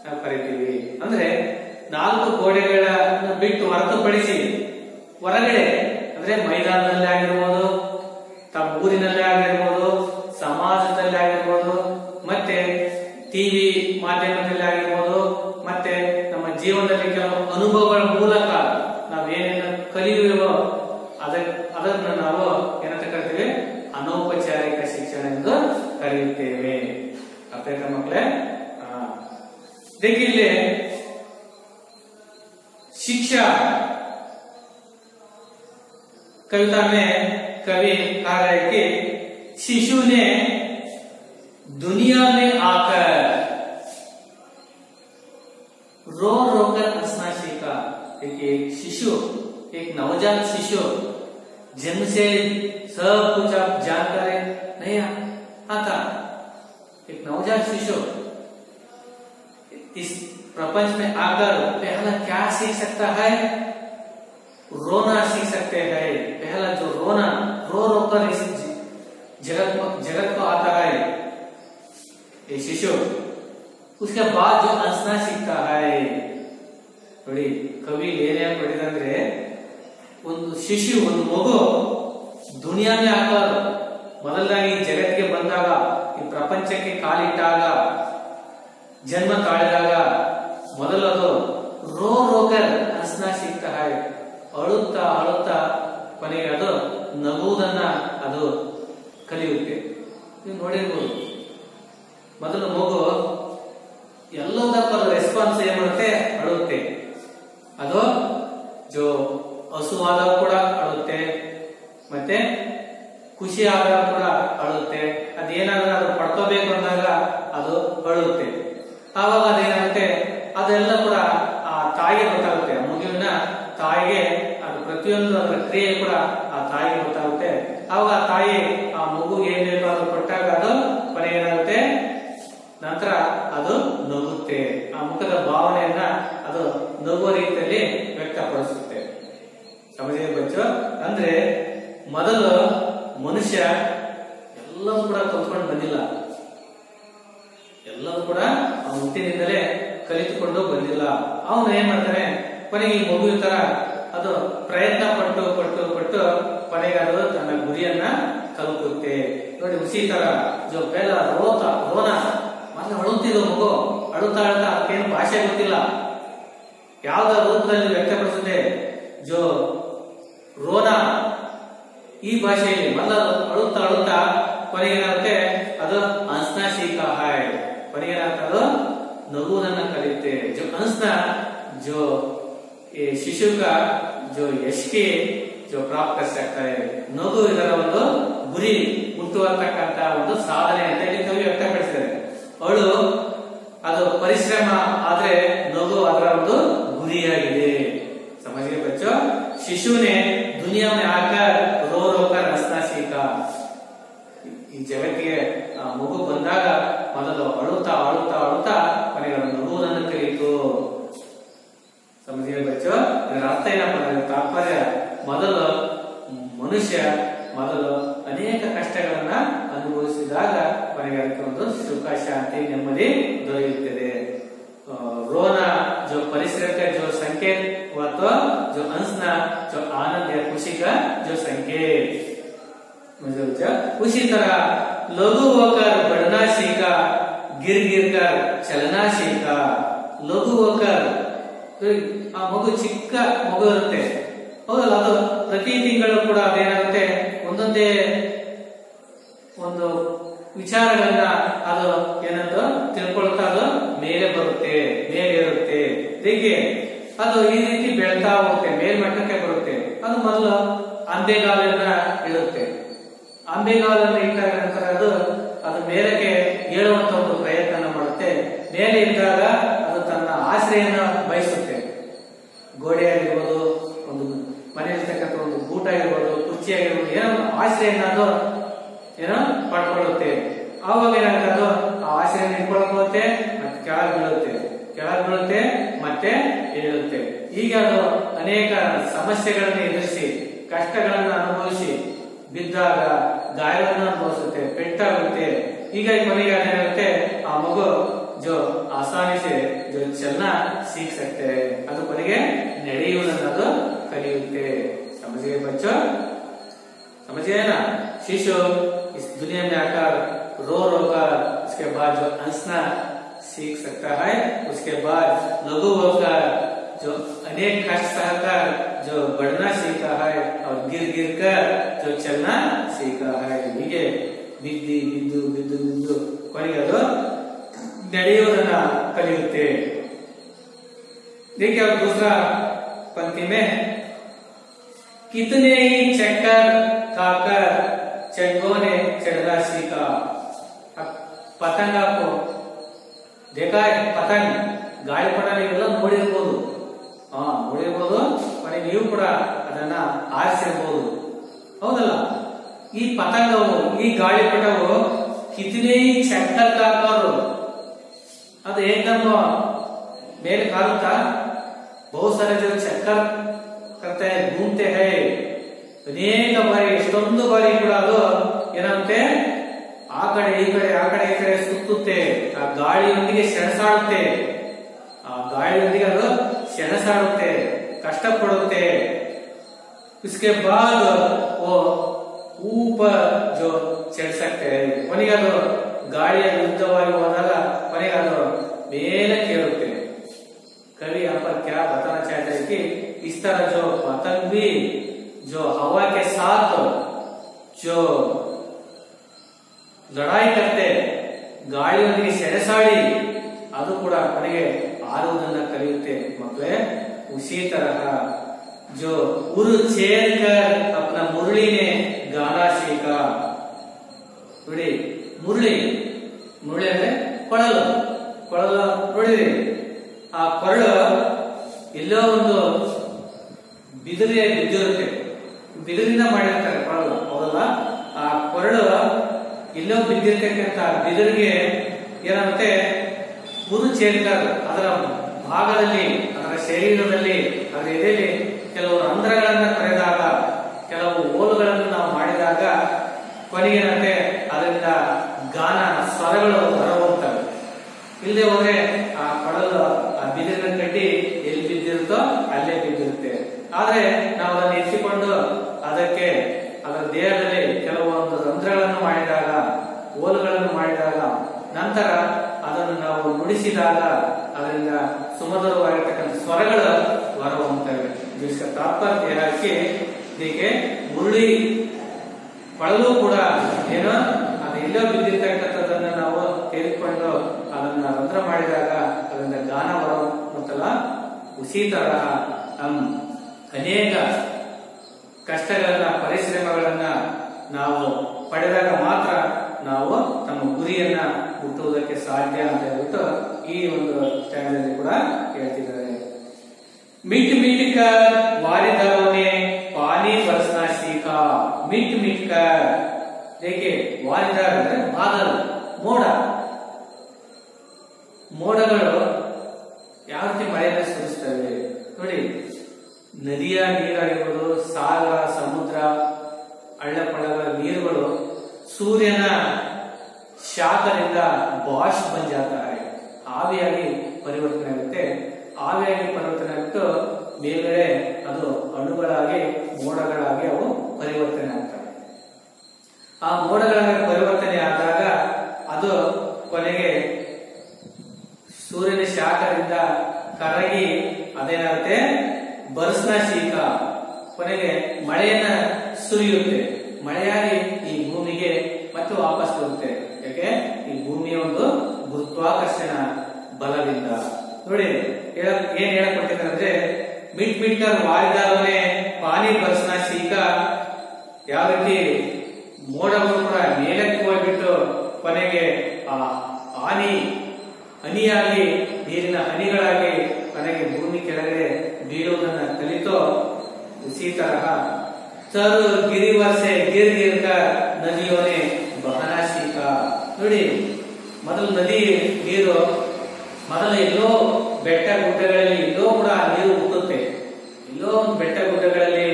ನಾವು ಕರಿತೀವಿ. ಅಂದ್ರೆ 4 ಗೋಡೆಗಳನ್ನ ಬಿಟ್ಟು ಹೊರತುಪಡಿಸಿ ಹೊರಗಡೆ ಅಂದ್ರೆ ಮೈದಾನದಲ್ಲಿ ಆಗಿರ್ಬೋದು, ತಮ್ಮ ಊರಿನಲ್ಲಿ ಆಗಿರ್ಬೋದು, ಸಮಾಜದಲ್ಲಿ ಆಗಿರ್ಬೋದು, ಮತ್ತೆ ಟಿವಿ ಮಾಧ್ಯಮದಲ್ಲಿ ಆಗಿರ್ಬೋದು, ಮತ್ತೆ ನಮ್ಮ ಜೀವನದಲ್ಲಿ ಕೆಲವು ಅನುಭವಗಳ ಮೂಲಕ ನಾವೇನೇನು ಕಲಿಯುವೋ ಅದನ್ನ ನಾವು ಏನಂತ ಕರಿತೀವಿ, ಅನೌಪಚಾರಿಕ ಶಿಕ್ಷಣ ಎಂದು ಕರೆಯುತ್ತೇವೆ. ಅರ್ಥ ಆಯ್ತಾ ಮಕ್ಕಳೇ? देखिए शिक्षा कविता में कवि कह रहे कि शिशु ने दुनिया में आकर रो रो कर हंसना सीखा. देखिए एक शिशु, एक नवजात शिशु जन्म से सब कुछ आप जानकर नहीं आता. एक नवजात शिशु इस प्रपंच में आकर पहला क्या सीख सकता है, रोना सीख सकते हैं. पहला जो रोना, रो रो कर इस जगत को आता है ये शिशु. उसके बाद जो हंसना सीखता है. ನೋಡಿ ಕವಿ ಏನೇನು ಪಡೆದಂದ್ರೆ, ಒಂದು ಶಿಶು, ಒಂದು ಮಗು ದುನಿಯಾ में आकर ಮೊದಲಾಗಿ ಜಗತ್ತಿಗೆ ಬಂದಾಗ, ಈ ಪ್ರಪಂಚಕ್ಕೆ ಕಾಲಿಟ್ಟಾಗ, ಜನ್ಮ ತಾಳಿದಾಗ ಮೊದಲದು ರೋ ರೋಕರ್ ಹಂಸನ ಸಿಗ್ತಾ है. ಅಳುತ್ತಾ ಅಳುತ್ತಾ ಕೊನೆಗೆ ಅದು ನಗುವುದನ್ನ ಅದು ಕಲಿಯುತ್ತೆ. ನೀವು ನೋಡಿರ್ಬೋದು, ಮೊದಲು ಮಗು ಎಲ್ಲದಕ್ಕೂ ರೆಸ್ಪಾನ್ಸ್ ಏನ್ ಮಾಡುತ್ತೆ, ಅಳುತ್ತೆ. ಅದು ಜೋ ಹಸುವಾದಾಗ ಕೂಡ ಅಳುತ್ತೆ, ಮತ್ತೆ ಖುಷಿ ಆದಾಗ ಕೂಡ ಅಳುತ್ತೆ. ಅದೇನಾದ್ರೂ ಅದು ಪಡ್ಕೋಬೇಕು ಅಂದಾಗ ಅದು ಅಳುತ್ತೆ. ಆವಾಗ ಅದೇನಾಗುತ್ತೆ, ಅದೆಲ್ಲ ಕೂಡ ಆ ತಾಯಿಗೆ ಗೊತ್ತಾಗುತ್ತೆ. ಮಗುವಿನ ತಾಯಿಗೆ ಅದು ಪ್ರತಿಯೊಂದು ಅದರ ಕ್ರಿಯೆ ಕೂಡ ಆ ತಾಯಿಗೆ ಗೊತ್ತಾಗುತ್ತೆ. ಆವಾಗ ಆ ತಾಯಿ ಆ ಮಗುಗೆ ಏನ್ ಬೇಕು ಅದು ಕೊಟ್ಟಾಗ ಅದು ಕೊನೆಗೆ ಏನಾಗುತ್ತೆ, ನಂತರ ಅದು ನಗುತ್ತೆ. ಆ ಮುಖದ ಭಾವನೆಯನ್ನ ಅದು ನಗುವ ರೀತಿಯಲ್ಲಿ ವ್ಯಕ್ತಪಡಿಸುತ್ತೆ. ಸಮಜೆ ಬಚ್ಚು? ಅಂದ್ರೆ ಮೊದಲು ಮನುಷ್ಯ ಎಲ್ಲವೂ ಕೂಡ ಕಲ್ತ್ಕೊಂಡು ಬಂದಿಲ್ಲ, ಎಲ್ಲವೂ ಕೂಡ ಅವನ ಹುಟ್ಟಿನಿಂದಲೇ ಕಲಿತುಕೊಂಡು ಬಂದಿಲ್ಲ. ಅವನು ಏನ್ ಮಾಡ್ತಾನೆ, ಕೊನೆಗೆ ಈ ಮಗುವಿನ ತರ ಅದು ಪ್ರಯತ್ನ ಪಟ್ಟು ಪಟ್ಟು ಪಟ್ಟು ಕೊನೆಗೆ ಅದು ತನ್ನ ಗುರಿಯನ್ನ ತಲುಪುತ್ತೆ. ನೋಡಿ, ಉಸಿ ತರ ಜೋ ಪೆಲ ರೋನ ಮೊದಲು ಅಳುತ್ತಿದ್ದು ಮಗು, ಅಳುತ್ತಾ ಅಳುತ್ತಾ ಅದಕ್ಕೇನು ಭಾಷೆ ಗೊತ್ತಿಲ್ಲ, ಯಾವ್ದ ರೂಪದಲ್ಲಿ ವ್ಯಕ್ತಪಡಿಸುತ್ತೆ. ಜೋ ರೋನಾ ಈ ಭಾಷೆಯಲ್ಲಿ ಮೊದಲು ಅಳುತ್ತಾ ಅಳುತ್ತಾ ಕೊನೆಗೆ ಏನಾಗುತ್ತೆ, ಅದು ಹಂಸನಾ सीखा है. ಕೊನೆಗೆ ಏನಾಗುತ್ತೆ, ಅದು ನಗುವುದನ್ನ ಕಲಿಯುತ್ತೆ. जो हंसना जो ये शिशु का जो यश के जो प्राप्त कर सकता है. ನಗು ಇದರ ಒಂದು ಗುರಿ ಮುಟ್ಟುವಂತಕ್ಕಂತ ಒಂದು ಸಾಧನೆ ಅಂತ ಇಲ್ಲಿ ಕವಿ ವ್ಯಕ್ತಪಡಿಸಿದ್ದಾರೆ. ಅವಳು ಅದು ಪರಿಶ್ರಮ ಆದ್ರೆ ನಗು ಅದರ ಒಂದು ಗುರಿಯಾಗಿದೆ. ಸಮಜಿಗೆ ಬಚ್ಚೋ? शिशु ने दुनिया में आकर रो रो कर हंसना सीखा। ಈ ಜಗತ್ತಿಗೆ ಮಗು ಬಂದಾಗ ಮೊದಲು ಅಳುತ್ತಾ ಅಳುತ್ತಾ ಅಳುತ್ತಾ ಕೊನೆಗೆ ನಗುವುದನ್ನು ಕಲಿಯಿತು. ಸಮಜಿಗೆ ಬಚ್ಚೋ, ಇದರ ಅರ್ಥ ಏನಪ್ಪ ಅಂದ್ರೆ ತಾತ್ಪರ್ಯ ಮೊದಲು ಮನುಷ್ಯ ಅನೇಕ ಕಷ್ಟಗಳನ್ನ ಅನುಭವಿಸಿದಾಗ ಕೊನೆಗೆ ಅದಕ್ಕೆ ಒಂದು ಸುಖ ಶಾಂತಿ ನೆಮ್ಮದಿ ದೊರೆಯುತ್ತದೆ. रोना जो परिश्रम का जो संकेत हुआ तो जो हंसना जो आनंद या खुशी का जो संकेत। उसी तरह लघु होकर बढ़ना सीखा, गिर गिर कर चलना सीखा। लघु होकर ಆ ಮಗು ಚಿಕ್ಕ ಮಗು ಇರುತ್ತೆ ಹೌದಲ್ಲ, ಅದು ಪ್ರತಿ ತಿಂಗಳು ಕೂಡ ಅದೇನಾಗುತ್ತೆ ಒಂದೊಂದೇ ಒಂದು ವಿಚಾರಗಳನ್ನ ಅದು ಏನಂತ ತಿಳ್ಕೊಳ್ತಾ ಅದು ಮೇಲೆ ಬರುತ್ತೆ, ಮೇಲೆ ಇರುತ್ತೆ. ಹೀಗೆ ಅದು ಈ ರೀತಿ ಬೆಳ್ತಾ ಹೋಗುತ್ತೆ, ಮೇಲ್ಮಟ್ಟಕ್ಕೆ ಬರುತ್ತೆ. ಅದು ಮೊದಲು ಅಂಬೆಗಾಲನ್ನ ಇಡುತ್ತೆ. ಅಂಬೆಗಾಲನ್ನ ಇಟ್ಟಾಗ ನಂತರ ಅದು ಮೇಲಕ್ಕೆ ಏಳುವಂತ ಒಂದು ಪ್ರಯತ್ನ ಮಾಡುತ್ತೆ. ಮೇಲೆ ಇದ್ದಾಗ ಅದು ತನ್ನ ಆಶ್ರಯನ ಬಯಸುತ್ತೆ. ಗೋಡೆ ಆಗಿರ್ಬೋದು, ಒಂದು ಮನೆಯಲ್ಲಿರ್ತಕ್ಕಂಥ ಒಂದು ಗೂಟ ಆಗಿರ್ಬೋದು, ಕುರ್ಚಿ ಆಗಿರ್ಬೋದು, ಏನೋ ಆಶ್ರಯನ ಅದು ಏನೋ ಪಡ್ಕೊಳ್ಳುತ್ತೆ. ಆವಾಗ ಏನಾಗುತ್ತೆ, ಅದು ಆ ಆಸೆಯನ್ನು ಇಟ್ಕೊಳ್ಳುತ್ತೆ, ಮತ್ತೆ ಕೆಳಗೆ ಬೀಳುತ್ತೆ ಮತ್ತೆ ಏಳುತ್ತೆ. ಈಗ ಅದು ಅನೇಕ ಸಮಸ್ಯೆಗಳನ್ನು ಎದುರಿಸಿ ಕಷ್ಟಗಳನ್ನು ಅನುಭವಿಸಿ ಬಿದ್ದಾಗ ಗಾಯವನ್ನು ಅನುಭವಿಸುತ್ತೆ, ಪೆಟ್ಟಾಗುತ್ತೆ. ಈಗ ಕೊನೆಗೆ ಅದೇನಾಗುತ್ತೆ, ಆ ಮಗು जो आसानी से जो चलना सीख सकते हैं, ಅದು ಕೊನೆಗೆ ನಡೆಯುವುದನ್ನು ಕಲಿಯುತ್ತೆ. समझिए बच्चों, समझिए ना। शिशु इस दुनिया में आकर रो रो कर उसके बाद जो हंसना सीख सकता है, उसके बाद लघु होकर जो अनेक कष्ट सहकर जो बढ़ना सीखा है और गिर गिर कर जो चलना सीखा है. ಹೀಗೆ ಬಿದ್ದು ಬಿದ್ದು ಬಿದ್ದು ಬಿದ್ದು ಕೊನೆಗೆ ಅದು ನಡೆಯುವುದನ್ನ ಕಲಿಯುತ್ತೆ. देखिए अब दूसरा पंक्ति में, कितने ही चक्कर खाकर चंगों ने चढ़ना सीखा. पतंग आपको देखा है, पतंग ಗಾಳಿಪಟ ನೀವೆಲ್ಲ ನೋಡಿರ್ಬೋದು, ನೋಡಿರ್ಬೋದು, ಮನೆ ನೀವು ಕೂಡ ಅದನ್ನ ಆರಿಸಿರ್ಬೋದು ಹೌದಲ್ಲ. ಈ ಪತಂಗವು, ಈ ಗಾಳಿಪಟವು ಕಿತನೆ ಚಕ್ಕರ್ ಕಾಕೋರು, ಅದು ಏಕದಮ್ ಮೇಲೆ ಕಾರುತ್ತಾ बहुत सारे जो चक्कर करते हैं, घूमते हैं, ಅನೇಕ ಬಾರಿ ಎಷ್ಟೊಂದು ಬಾರಿ ಕೂಡ ಅದು ಏನಾಗುತ್ತೆ, ಆ ಕಡೆ ಈ ಕಡೆ ಆ ಕಡೆ ಈ ಕಡೆ ಸುತ್ತುತ್ತೆ. ಆ ಗಾಳಿಯೊಂದಿಗೆ ಸೆಣಸಾಡುತ್ತೆ, ಅದು ಸೆಣಸಾಡುತ್ತೆ, ಕಷ್ಟಪಡುತ್ತೆ. इसके बाद वो ऊपर जो चढ़ सकते हैं, ಕೊನೆಗೆ ಅದು ಗಾಳಿಯ ವಿರುದ್ಧವಾಗಿ ಹೋದಾಗ ಕೊನೆಗೆ ಅದು ಮೇಲೆ ಕೇಳುತ್ತೆ. कवि यहाँ पर क्या बताना चाहते हैं कि इस तरह जो पतंग भी जो हवा के साथ जो लड़ाई करते, ಗಾಳಿಯೊಂದಿಗೆ ಸೆಣಸಾಡಿ ಅದು ಕೂಡ ಕೊನೆಗೆ ಆರುವುದನ್ನ ಕಲಿಯುತ್ತೆ. ಮತ್ತೆ उसी तरह जो उर छेद कर अपना मुरली ने गाना सीखा. ನೋಡಿ ಮುರಳಿ ಅಂದ್ರೆ ಕೊಳಲು ನೋಡಿದ್ರಿ, ಆ ಕೊರಳು ಎಲ್ಲೋ ಒಂದು ಬಿದಿರಿಗೆ ಬಿದ್ದಿರುತ್ತೆ, ಬಿದಿರಿಂದ ಮಾಡಿರ್ತಾರೆ ಕೊರಳು ಹೌದಲ್ಲ. ಆ ಕೊರಳು ಎಲ್ಲೋ ಬಿದ್ದಿರ್ತಕ್ಕಂಥ ಬಿದಿರಿಗೆ ಏನಾಗುತ್ತೆ, ಉರು ಚೇರ್ಕರ್ ಅದರ ಭಾಗದಲ್ಲಿ, ಅದರ ಶರೀರದಲ್ಲಿ, ಅದರ ಎದೆಯಲ್ಲಿ ಕೆಲವು ರಂಧ್ರಗಳನ್ನು ಕರೆದಾಗ, ಕೆಲವು ಹೋಲುಗಳನ್ನು ನಾವು ಮಾಡಿದಾಗ ಕೊನೆಗೆ ಏನಾಗುತ್ತೆ, ಅದರಿಂದ ಗಾನ ಸ್ವರಗಳು ಹೊರಹೋಗ್ತವೆ. ಇಲ್ಲದೆ ಹೋದ್ರೆ ಆ ಕೊಳಲು ಆ ಬಿದಿರಿನ ಕಡ್ಡಿ ಎಲ್ಲಿ ಬಿದ್ದಿರುತ್ತೋ ಅಲ್ಲೇ ಬಿದ್ದಿರುತ್ತೆ. ಆದ್ರೆ ನಾವು ಅದನ್ನು ಎತ್ತಿಕೊಂಡು ಅದಕ್ಕೆ ಅದರ ದೇಹದಲ್ಲಿ ಕೆಲವೊಂದು ರಂಧ್ರಗಳನ್ನು ಮಾಡಿದಾಗ, ಹೋಲುಗಳನ್ನು ಮಾಡಿದಾಗ, ನಂತರ ಅದನ್ನು ನಾವು ನುಡಿಸಿದಾಗ ಅದರಿಂದ ಸುಮಧುರವಾಗಿರ್ತಕ್ಕಂಥ ಸ್ವರಗಳು ಹೊರಹೊಮ್ಮುತ್ತವೆ. जिसका तात्पर्य है कि देखिए ಮುರಳಿ ಕೊಳಲು ಕೂಡ ಏನೋ ಅದು ಎಲ್ಲೋ ಬಿದ್ದಿರ್ತಕ್ಕಂಥದ್ದನ್ನ ನಾವು ತೆಗೆದುಕೊಂಡು ಅದನ್ನ ರಂಧ್ರ ಮಾಡಿದಾಗ ಅದರಿಂದ ಗಾನ ಹೊರಹೊಮ್ಮುತ್ತಲ್ಲ. ಉಸಿ ತರಹ ಅನೇಕ ಕಷ್ಟಗಳನ್ನ, ಪರಿಶ್ರಮಗಳನ್ನ ನಾವು ಪಡೆದಾಗ ಮಾತ್ರ ನಾವು ನಮ್ಮ ಗುರಿಯನ್ನ ಮುಟ್ಟುವುದಕ್ಕೆ ಸಾಧ್ಯ ಅಂತ ಹೇಳ್ಬಿಟ್ಟು ಈ ಒಂದು ಸ್ಟ್ಯಾಂಡಲ್ಲಿ ಕೂಡ ಹೇಳ್ತಿದ್ದಾರೆ. ಮಿಟ್ ಮಿಟ್ ಕರ್ ವಾರಿದವನೇ मिट मिट कर देखिए ವಾರಿದಾರ್ ಅಂದ್ರೆ ಬಾದಲ್ ಮೋಡ ಮೋಡಗಳು ಯಾವ ರೀತಿ ಮಳೆಯನ್ನು ಸುರಿಸ್ತವೆ ನೋಡಿ ನದಿಯ ನೀರಾಗಿರ್ಬೋದು ಸಾಗರ ಸಮುದ್ರ ಹಳ್ಳಕೊಳ್ಳಗಳ ನೀರುಗಳು ಸೂರ್ಯನ ಶಾಖದಿಂದ ಬಾಷ್ಪ बन जाता है ಆವಿಯಾಗಿ ಪರಿವರ್ತನೆ ಆಗುತ್ತೆ ಆವಿಯಾಗಿ ಪರಿವರ್ತನೆ ಆಗುತ್ತೆ ಮೇಲ್ಗಡೆ ಅದು ಅಣುಗಳಾಗಿ ಮೋಡಗಳಾಗಿ ಅವು ಪರಿವರ್ತನೆ ಆಗ್ತವೆ ಆ ಮೋಡಗಳಾಗಿ ಪರಿವರ್ತನೆ ಆದಾಗ ಅದು ಕೊನೆಗೆ ಸೂರ್ಯನ ಶಾಖದಿಂದ ಕರಗಿ ಅದೇನಾಗುತ್ತೆ ಬರ್ಸ್ನ ಶೀತ ಕೊನೆಗೆ ಮಳೆಯನ್ನ ಸುರಿಯುತ್ತೆ ಮಳೆಯಾಗಿ ಈ ಭೂಮಿಗೆ ಮತ್ತೆ ವಾಪಸ್ ಬರುತ್ತೆ ಯಾಕೆ ಈ ಭೂಮಿಯ ಒಂದು ಗುರುತ್ವಾಕರ್ಷಣ ಬಲದಿಂದ ನೋಡಿ ಏನ್ ಹೇಳಕೊಟ್ಟಿದ್ದಾರೆ ಅಂದ್ರೆ ಮಿಟ್ ಮಿಟ್ಕರ್ ವಾರಿದಾರನೆ ಪಾನಿ ಬರ್ಸ್ನ ಶೀತ ಯಾವ ರೀತಿ ಮೋಡಗಳು ಕೂಡ ಮೇಲಕ್ಕೆ ಹೋಗ್ಬಿಟ್ಟು ಕೊನೆಗೆ ಆ ಹನಿಯಾಗಿ ನೀರಿನ ಹನಿಗಳಾಗಿ ಕೊನೆಗೆ ಭೂಮಿ ಕೆಳಗಡೆ ಬೀಳುವುದನ್ನ ಕಲಿತೋ उसी तरह तर गिरिवर से गिर गिर कर नदियों ने बहना सीखा ನೋಡಿ ಮೊದಲು ನದಿ ನೀರು ಮೊದಲು ಎಲ್ಲೋ ಬೆಟ್ಟ ಗುಡ್ಡಗಳಲ್ಲಿ ಎಲ್ಲೋ ಕೂಡ ನೀರು ಹುಟ್ಟುತ್ತೆ ಎಲ್ಲೋ ಒಂದು ಬೆಟ್ಟ ಗುಡ್ಡಗಳಲ್ಲಿ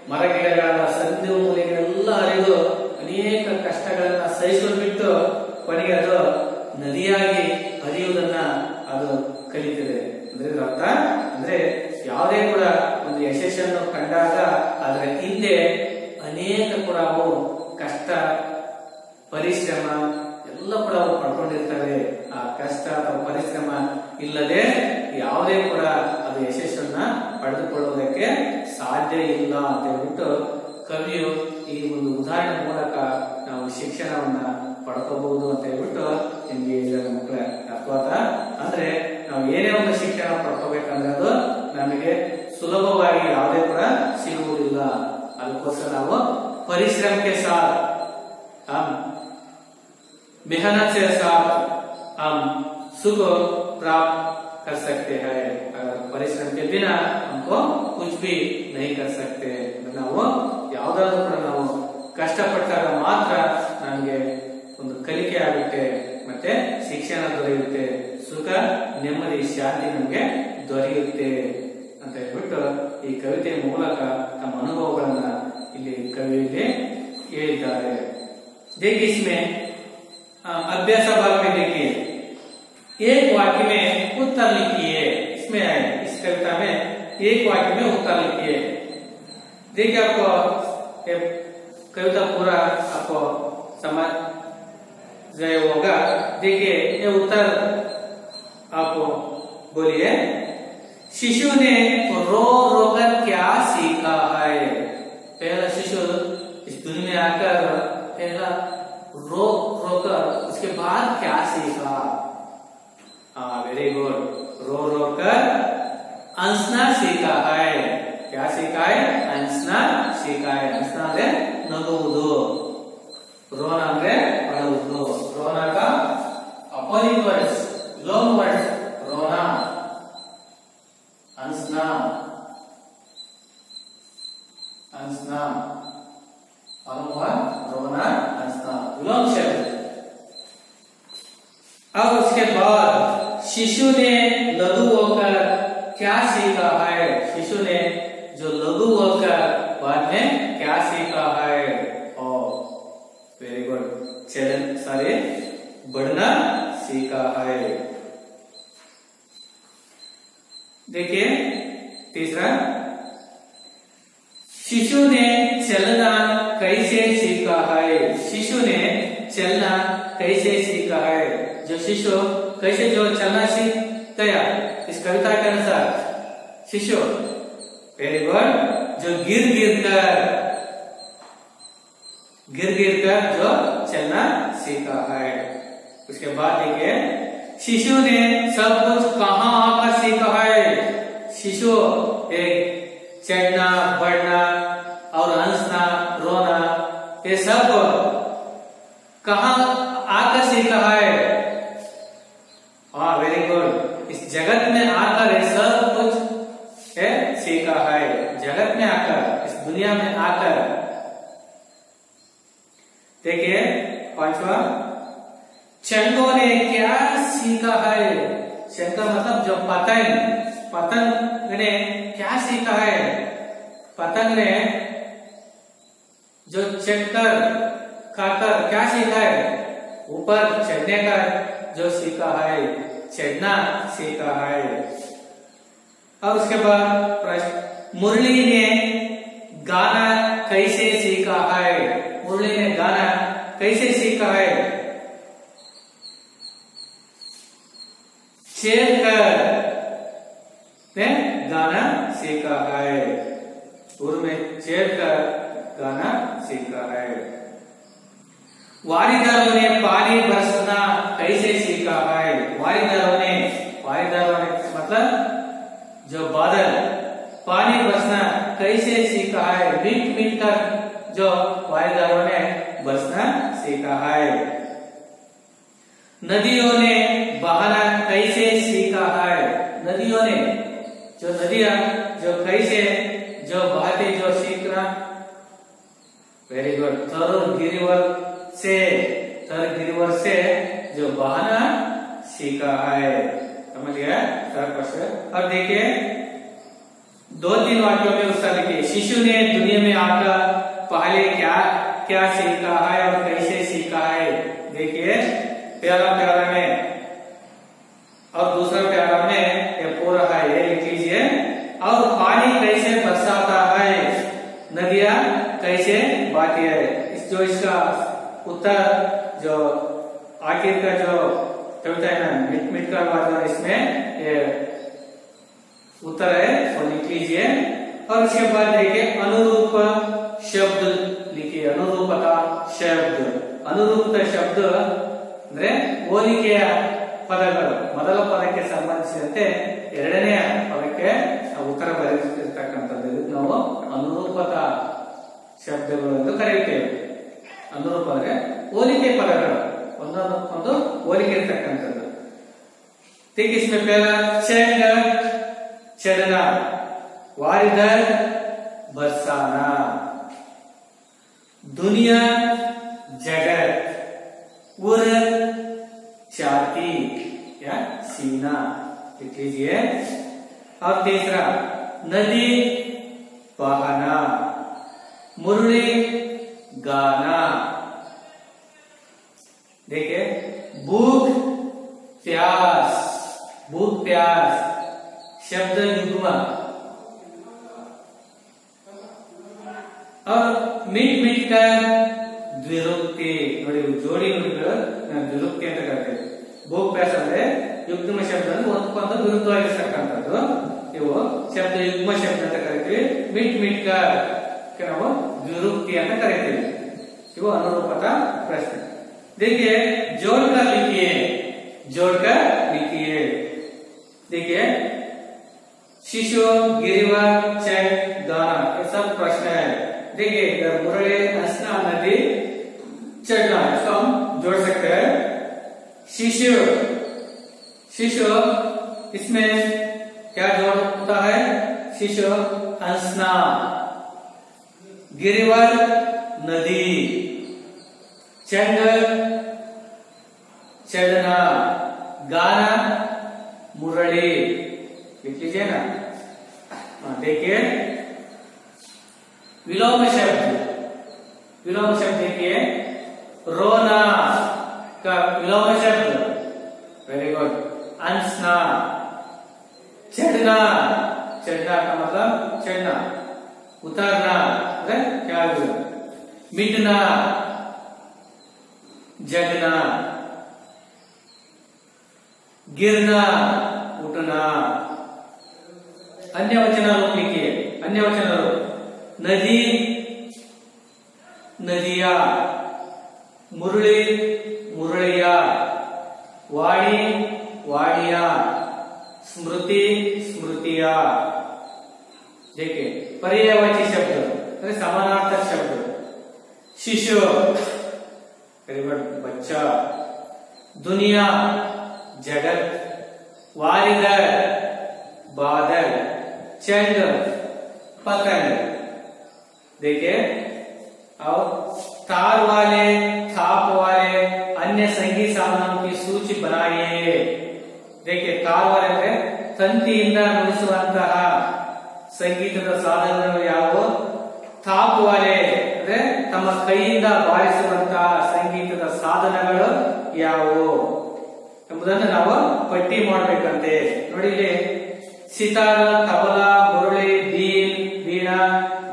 ಮರ ಗಿಡಗಳ ಸಂಧಿ ಮೂಲೆಗಳೆಲ್ಲ ಹರಿದು ಅನೇಕ ಕಷ್ಟಗಳನ್ನ ಸಹಿಸಿಕೊಂಡು ಬಿಟ್ಟು ಕೊನೆಗೆ ಅದು ನದಿಯಾಗಿ ಹರಿಯುವುದನ್ನ ಅದು ಕಲಿತಿದೆ ಅಂದ್ರೆ ಅರ್ಥ ಅಂದ್ರೆ ಯಾವುದೇ ಕೂಡ ಒಂದು ಯಶಸ್ಸನ್ನು ಕಂಡಾಗ ಅದರ ಹಿಂದೆ ಅನೇಕ ಕೂಡ ಅವು ಕಷ್ಟ ಪರಿಶ್ರಮ ಎಲ್ಲ ಕೂಡ ಅವು ಪಡ್ಕೊಂಡಿರ್ತವೆ ಆ ಕಷ್ಟ ಅಥವಾ ಪರಿಶ್ರಮ ಇಲ್ಲದೆ ಯಾವುದೇ ಕೂಡ ಅದು ಯಶಸ್ಸನ್ನ ಪಡೆದುಕೊಳ್ಳುವುದಕ್ಕೆ ಸಾಧ್ಯ ಇಲ್ಲ ಅಂತ ಹೇಳ್ಬಿಟ್ಟು ಕವಿಯು ಈ ಒಂದು ಉದಾಹರಣೆ ಮೂಲಕ ನಾವು ಶಿಕ್ಷಣವನ್ನ ಪಡ್ಕೋಬಹುದು ಅಂತ ಹೇಳ್ಬಿಟ್ಟು ನಿಮ್ಗೆ ಹೇಳಿದ ಮಕ್ಕಳ ಅರ್ಥವಾದ ಅಂದ್ರೆ ನಾವು ಏನೇ ಒಂದು ಶಿಕ್ಷಣ ಪಡ್ಕೋಬೇಕಂದ್ರೆ ಅದು ನಮಗೆ ಸುಲಭವಾಗಿ ಯಾವುದೇ ಕೂಡ ಸಿಗುವುದಿಲ್ಲ ಅದಕ್ಕೋಸ್ಕರ ನಾವು ಪರಿಶ್ರಮಕ್ಕೆ ಸಾಥ್ हम मेहनत से साथ हम सुख प्राप्त कर सकते हैं अगर परिश्रम के बिना हमको कुछ भी नहीं कर सकते ನಾವು ಯಾವುದಾದ್ರೂ ಕೂಡ ನಾವು ಕಷ್ಟಪಟ್ಟಾಗ ಮಾತ್ರ ನಮಗೆ ಒಂದು ಕಲಿಕೆ ಆಗುತ್ತೆ ಮತ್ತೆ ಶಿಕ್ಷಣ ದೊರೆಯುತ್ತೆ ಸುಖ ನೆಮ್ಮದಿ ಶಾಂತಿ ನಮಗೆ ದೊರೆಯುತ್ತೆ ಅಂತ ಹೇಳ್ಬಿಟ್ಟು ಈ ಕವಿತೆಯ ಮೂಲಕ ತಮ್ಮ ಅನುಭವಗಳನ್ನ ಇಲ್ಲಿ ಕವಿಯಲ್ಲಿ ಹೇಳಿದ್ದಾರೆ देखिए इसमें अभ्यास भाग में देखिए एक वाक्य में उत्तर लिखिए इसमें है इस कविता में एक वाक्य में उत्तर लिखिए देखिए आपको कविता पूरा आपको समझ गए होगा देखिए ये उत्तर आप बोलिए शिशु ने रो रो कर क्या सीखा है पहला शिशु इस दुनिया में आकर पहला रो रोकर उसके बाद क्या सीखा वेरी गुड रो रो कर हंसना सीखा है क्या सीखा है हंसना सीखा है हंसना ಅಂದ್ರೆ ನಗುವುದು ರೋನ ಅಂದ್ರೆ ಅಳುವುದು ರೋನ का अपोजिट वर्ड्स लॉन्ग वर्ड्स रोना हंसना हंसना रोना हंसना विलोम शब्द अब उसके बाद शिशु ने लघु होकर क्या सीखा है शिशु ने जो लघु होकर बाद में क्या सीखा है ओ वेरी गुड चलन सारे बढ़ना सीखा है देखिए तीसरा शिशु ने चलना कैसे सीखा है शिशु ने चलना कैसे सीखा है जो शिशु कैसे जो चलना सीख गया इस कविता के अनुसार शिशु वेरी गुड जो गिर गिर कर जो चलना सीखा है उसके बाद देखिए शिशु ने सब कुछ कहाँ आकर सीखा है शिशु एक चढ़ना बढ़ना और हंसना रोना ये सब कहाँ आकर सीखा है हाँ वेरी गुड इस जगत में आकर ये सब कुछ सीखा है जगत में आकर इस दुनिया में आकर देखिए पांचवा, चंगों ने क्या सीखा है। चंगा मतलब जो पतंग, पतंग ने क्या सीखा है। पतंग ने जो चढ़कर खाकर क्या सीखा है, ऊपर चढ़ने का जो सीखा है, चढ़ना सीखा है। और उसके बाद प्रश्न, मुरली ने गाना कैसे सीखा है। मुरली ने गाना कैसे सीखा है। चढ़कर ने गाना सीखा है। उर्दू में चढ़कर गाना सीखा है। वारीदारों ने पानी बरसना कैसे सीखा है। वारीदारों ने मतलब जो बादल, पानी बरसना कैसे सीखा है। मीट मीट कर जो वारीदारों ने बरसना सीखा है। नदियों ने बहाना कैसे सीखा है। नदियों ने जो नदियां जो कैसे जो बहाते जो सीखना। Very good. थर गिरिवर से जो बहाना सीखा है। समझ गया सर क्वेश्चन। और देखिए 2-3 वाक्यों में उत्तर लिखिए। शिशु ने दुनिया में आकर पहले क्या क्या सीखा है और कैसे सीखा है। देखिए पहला प्यारा में और दूसरा प्यारा में ये पूरा है, ये लिख लीजिए। और पानी कैसे बरसाता है, नदियां कैसे बहती है। जो इसका उत्तर जो आखिर का जो कविता है ना, मिट मिट का वाला, इसमें ये उत्तर है वो लिख लीजिए। और इसके बाद देखिए अनुरूप शब्द लिखिए। अनुरूपता शब्द, अनुरूपता शब्द ಅಂದ್ರೆ ಹೋಲಿಕೆಯ ಪದಗಳು, ಮೊದಲ ಪದಕ್ಕೆ ಸಂಬಂಧಿಸಿದಂತೆ ಎರಡನೆಯ ಪದಕ್ಕೆ ಉತ್ತರ ಬರೆದಿರ್ತಕ್ಕಂಥದ್ದು ನಾವು ಅನುರೂಪತಾ ಶಬ್ದಗಳು ಎಂದು ಕರೆಯುತ್ತೇವೆ. ಅನುರೂಪ ಅಂದ್ರೆ ಹೋಲಿಕೆ ಪದಗಳು, ಒಂದೊಂದು ಹೋಲಿಕೆ ಇರ್ತಕ್ಕಂಥದ್ದು. ठीक इसमें पहला चढ़ चढ़ना, वारिदर बरसाना, दुनिया जगत, उर छाती या सीना लिख लीजिए। और तीसरा नदी बहाना, मुरली गाना। देखिए भूख प्यास, भूख प्यास शब्द युग्म। और मीट मीट का द्विरुक्ति ನೋಡಿ, ಜೋಡಿ ನುಡಿಗಳು ದ್ವಿರುಕ್ತಿ ಅಂತ ಕರೀತೀವಿ. ಭೂಕ್ ಪ್ಯಾಸ್ ಅಂದ್ರೆ ಯುಗ್ಮ ಶಬ್ದ ಅಂದ್ರೆ ಒಂದಕ್ಕೊಂದು ವಿರುದ್ಧವಾಗಿರ್ತಕ್ಕಂಥದ್ದು. ಇವು ಶಬ್ದ ಯುಗ್ಮ ಶಬ್ದ ಅಂತ ಕರಿತೀವಿ. ಮಿಟ್ ಮಿಟ್ का ನಾವು द्विरुक्ति ಅಂತ ಕರಿತೀವಿ. ಇವು ಅನುರೂಪತಾ ಪ್ರಶ್ನೆ. देखिए जोड़कर लिखिए, जोड़कर लिखिए। देखिए शिशु गिरिवर चैन गाना, ये सब प्रश्न है। देखिए इधर मुरली हंसना नदी चढ़ना, इसको हम जोड़ सकते हैं। शिशु, शिशु इसमें क्या जोड़ होता है। शिशु हंसना, गिरिवर नदी, चंड चढ़ना, गाना मुरली लिख लीजिए ना। देखिए विलोम शब्द, विलोम शब्द देखिए रोना का विलोम शब्द, वेरी गुड, हंसना। चढ़ना, चढ़ना का मतलब चढ़ना, उतरना क्या, मिटना, जगना, गिरना, उठना। अन्य वचन रूप लिखिए, अन्य वचन रूप नदी नदिया, मुरली मुरलिया, वाणी वाणिया, स्मृति स्मृतिया। देखिए पर्यायवाची शब्द समानार्थक शब्द, शिशु बच्चा, दुनिया जगत, वारिदर बादल, चंद पतंग। देखिए और तार वाले थाप वाले अन्य संगीत साधनों की सूची बनाइए। देखिए तार वाले ಅಂದ್ರೆ ತಂತಿಯಿಂದ ನುಡಿಸುವಂತಹ ಸಂಗೀತದ ಸಾಧನಗಳು ಯಾವುವು, ಥಾಪ್ ವಾಲೆ ಅಂದ್ರೆ ತಮ್ಮ ಕೈಯಿಂದ ಬಾರಿಸುವಂತಹ ಸಂಗೀತದ ಸಾಧನಗಳು ಯಾವುವು ಎಂಬುದನ್ನು ನಾವು ಪಟ್ಟಿ ಮಾಡಬೇಕಂತೆ। ನೋಡಿ ಇಲ್ಲಿ ಸಿತಾರ, ತಬಲಾ, ಮುರಳಿ, ಬೀನ್, ವೀಣಾ,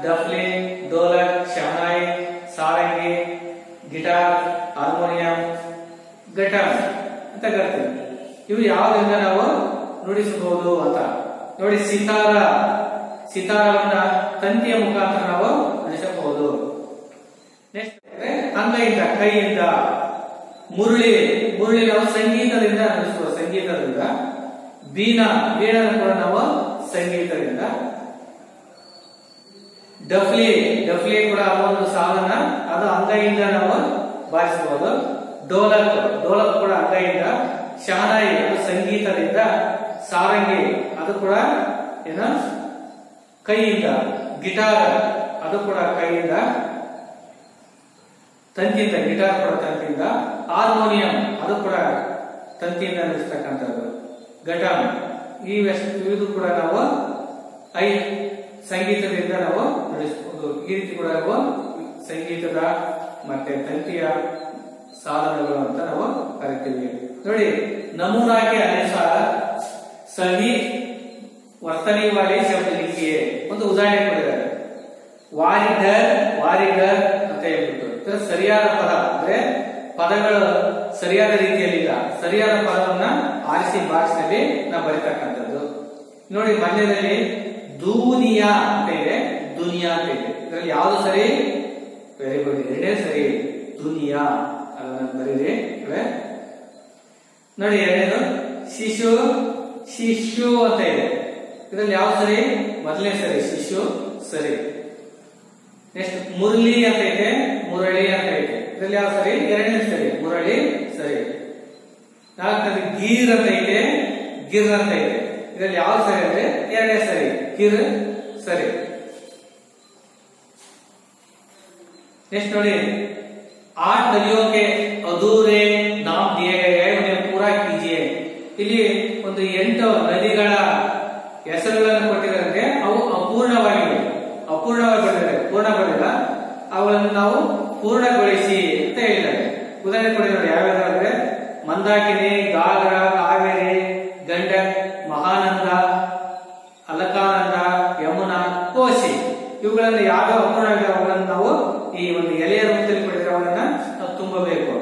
ಡಫ್ಲಿ, ಡೋಲಕ್, ಶಹನಾಯಿ, ಸಾರಂಗಿ, ಗಿಟಾರ್, ಹಾರ್ಮೋನಿಯಂ, ಘಟಂ ಅಂತ ಕರಿತೀವಿ। ಇವು ಯಾವುದರಿಂದ ನಾವು ನುಡಿಸಬಹುದು ಅಂತ ನೋಡಿ। ಸಿತಾರವನ್ನ ತಂತಿಯ ಮುಖಾಂತರ ನಾವು ನುಡಿಸಬಹುದು। ನೆಕ್ಸ್ಟ್ ಅಂಗೈಯಿಂದ ಕೈಯಿಂದ ಮುರಳಿ ನಾವು ಸಂಗೀತದಿಂದ ನುಡಿಸುವ ಸಂಗೀತದಿಂದ। ಬೀಣಾ ಕೂಡ ನಾವು ಸಂಗೀತದಿಂದ। ಡಫ್ಲಿ ಕೂಡ ಒಂದು ಸಾಧನ, ಅದು ಅಂಗೈಯಿಂದ ನಾವು ಬಾರಿಸಬಹುದು। ಡೋಲಕ್ ಕೂಡ ಅಂಗೈಯಿಂದ। ಶಹನಾಯಿ ಅದು ಸಂಗೀತದಿಂದ। ಸಾರಂಗಿ ಅದು ಕೂಡ ಏನು ಕೈಯಿಂದ। ಗಿಟಾರ್ ಅದು ಕೂಡ ಕೈಯಿಂದ, ತಂತಿಯಿಂದ, ಗಿಟಾರ್ ಕೂಡ ತಂತಿಯಿಂದ। ಹಾರ್ಮೋನಿಯಂ ಅದು ಕೂಡ ತಂತಿಯಿಂದ ನುಡಿಸ್ತಕ್ಕಂಥದ್ದು। ಘಟಂ ಇದು ಕೂಡ ನಾವು ಸಂಗೀತದಿಂದ ನಾವು ನುಡಿಸಬಹುದು। ಈ ರೀತಿ ಕೂಡ ನಾವು ಸಂಗೀತದ ಮತ್ತೆ ತಂತಿಯ ಸಾಧನಗಳು ಅಂತ ನಾವು ಕರಿತೀವಿ। ನೋಡಿ नमूना के अनुसार सही वर्तनी वाले शब्द लिखिए। ಒಂದು ಉದಾಹರಣೆ ಕೊಟ್ಟಿದ್ದಾರೆ, ವಾರಿಗರ್ ಅಂತ ಹೇಳ್ಬಿಟ್ಟು ಸರಿಯಾದ ಪದ ಅಂದ್ರೆ ಪದಗಳು ಸರಿಯಾದ ರೀತಿಯಲ್ಲಿಲ್ಲ, ಸರಿಯಾದ ಪದವನ್ನ ಆರಿಸಿ ಬಾಕ್ಸ್ ನಲ್ಲಿ ನಾವು ಬರೀತಕ್ಕಂಥದ್ದು। ನೋಡಿ ಮಧ್ಯದಲ್ಲಿ ದುನಿಯಾ ಅಂತ ಇದೆ, ದುನಿಯಾ ಅಂತ ಇದೆ, ಇದರಲ್ಲಿ ಯಾವ್ದು ಸರಿ? ವೆರಿ ಗುಡ್, ಎರಡೇ ಸರಿ, ದುನಿಯಾ ಅದನ್ನ ಬರೀರಿ। ನೋಡಿ ಎರಡನೇದು ಶಿಶು ಅಂತ ಇದೆ, ಇದರಲ್ಲಿ ಯಾವ ಸರಿ? ಮೊದಲನೇ ಸರಿ ಶಿಶು ಸರಿ। ನೆಕ್ಸ್ಟ್ ಮುರಳಿ ಅಂತ ಇದೆ, ಮುರಳಿ ಅಂತ ಇದೆ, ಇದರಲ್ಲಿ ಯಾವ ಸರಿ? ಎರಡನೇ ಸರಿ, ಮುರಳಿ ಸರಿ। ನಾಲ್ಕನೇದು ಗೀರ್ ಅಂತ ಇದೆ, ಗಿರ್ ಅಂತ ಇದೆ, ಇದರಲ್ಲಿ ಯಾವ ಸರಿ ಅಂದ್ರೆ ಎರಡನೇ ಸರಿ, ಗಿರ್ ಸರಿ। नेक्स्ट ನೋಡಿ 8 नदियों के अधूरे नाम दिए गए हैं, उन्हें पूरा कीजिए। ಇಲ್ಲಿ ಒಂದು 8 ನದಿಗಳ ಹೆಸರುಗಳನ್ನು ಕೊಟ್ಟಿದ್ದಾರೆ, ಅವು ಅಪೂರ್ಣವಾಗಿವೆ, ಅಪೂರ್ಣವಾಗಿದ್ದಾರೆ, ಪೂರ್ಣಗೊಂಡಿಲ್ಲ, ಅವುಗಳನ್ನು ನಾವು ಪೂರ್ಣಗೊಳಿಸಿ ಅಂತ ಹೇಳಿದ್ದಾರೆ। ಉದಾಹರಣೆ ಕೊಟ್ಟಿದ್ದಾರೆ ಯಾವ್ಯಾವಂದ್ರೆ ಮಂದಾಕಿನಿ, ಗಾಗ್ರಾ, ಕಾವೇರಿ, ಗಂಡಕ್, ಮಹಾನಂದ, ಅಲಕಾನಂದ, ಯಮುನಾ, ಕೋಸಿ, ಇವುಗಳನ್ನು ಯಾವ್ಯಾವ ಅಪೂರ್ಣವಾಗಿವೆ ಅವುಗಳನ್ನು ನಾವು ಈ ಒಂದು ಎಲೆಯ ರೂಪದಲ್ಲಿ ಕೊಟ್ಟಿರೋವನ್ನ ನಾವು ತುಂಬಬೇಕು।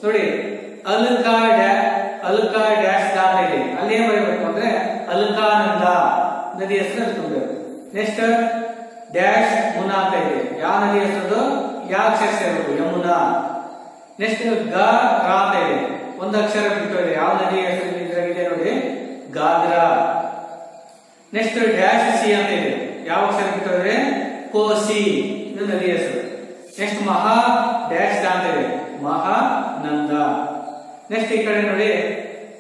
ನೋಡಿ ಅಲ್ಕಾ ಡ್ಯಾಶ್ ದಾಟ ಇದೆ, ಅಲ್ಲಿ ಏನ್ ಬರೀಬೇಕು ಅಂದ್ರೆ ಅಲ್ಕಾನಂದ ನದಿ ಹೆಸರು ತುಂಬಬೇಕು। ನೆಕ್ಸ್ಟ್ ಡ್ಯಾಶ್ ಮುನಾ ಅಂತ ಇದೆ, ಯಾವ ನದಿ ಹೆಸರು? ಯಾವ ಅಕ್ಷರ ಸೇರಬೇಕು? ಯಮುನಾ। ನೆಕ್ಸ್ಟ್ ಗ ರಾ ಅಂತ ಇದೆ, ಒಂದು ಅಕ್ಷರ ಬಿಟ್ಟು ಇದೆ, ಯಾವ ನದಿ ಹೆಸರು ಇದ್ರಾಗಿದೆ ನೋಡಿ? ಗಾಗ್ರಾ। ನೆಕ್ಸ್ಟ್ ಡ್ಯಾಶ್ ಸಿ ಅಂತ ಇದೆ, ಯಾವ ಅಕ್ಷರ ಬಿಟ್ಟು ಇದೆ? ಕೋಸಿ, ಇದು ನದಿ ಹೆಸರು। ನೆಕ್ಸ್ಟ್ ಮಹಾ ಡ್ಯಾಶ್ ಅಂತ ಇದೆ, ಮಹಾನಂದ। ನೆಕ್ಸ್ಟ್ ಈ ಕಡೆ ನೋಡಿ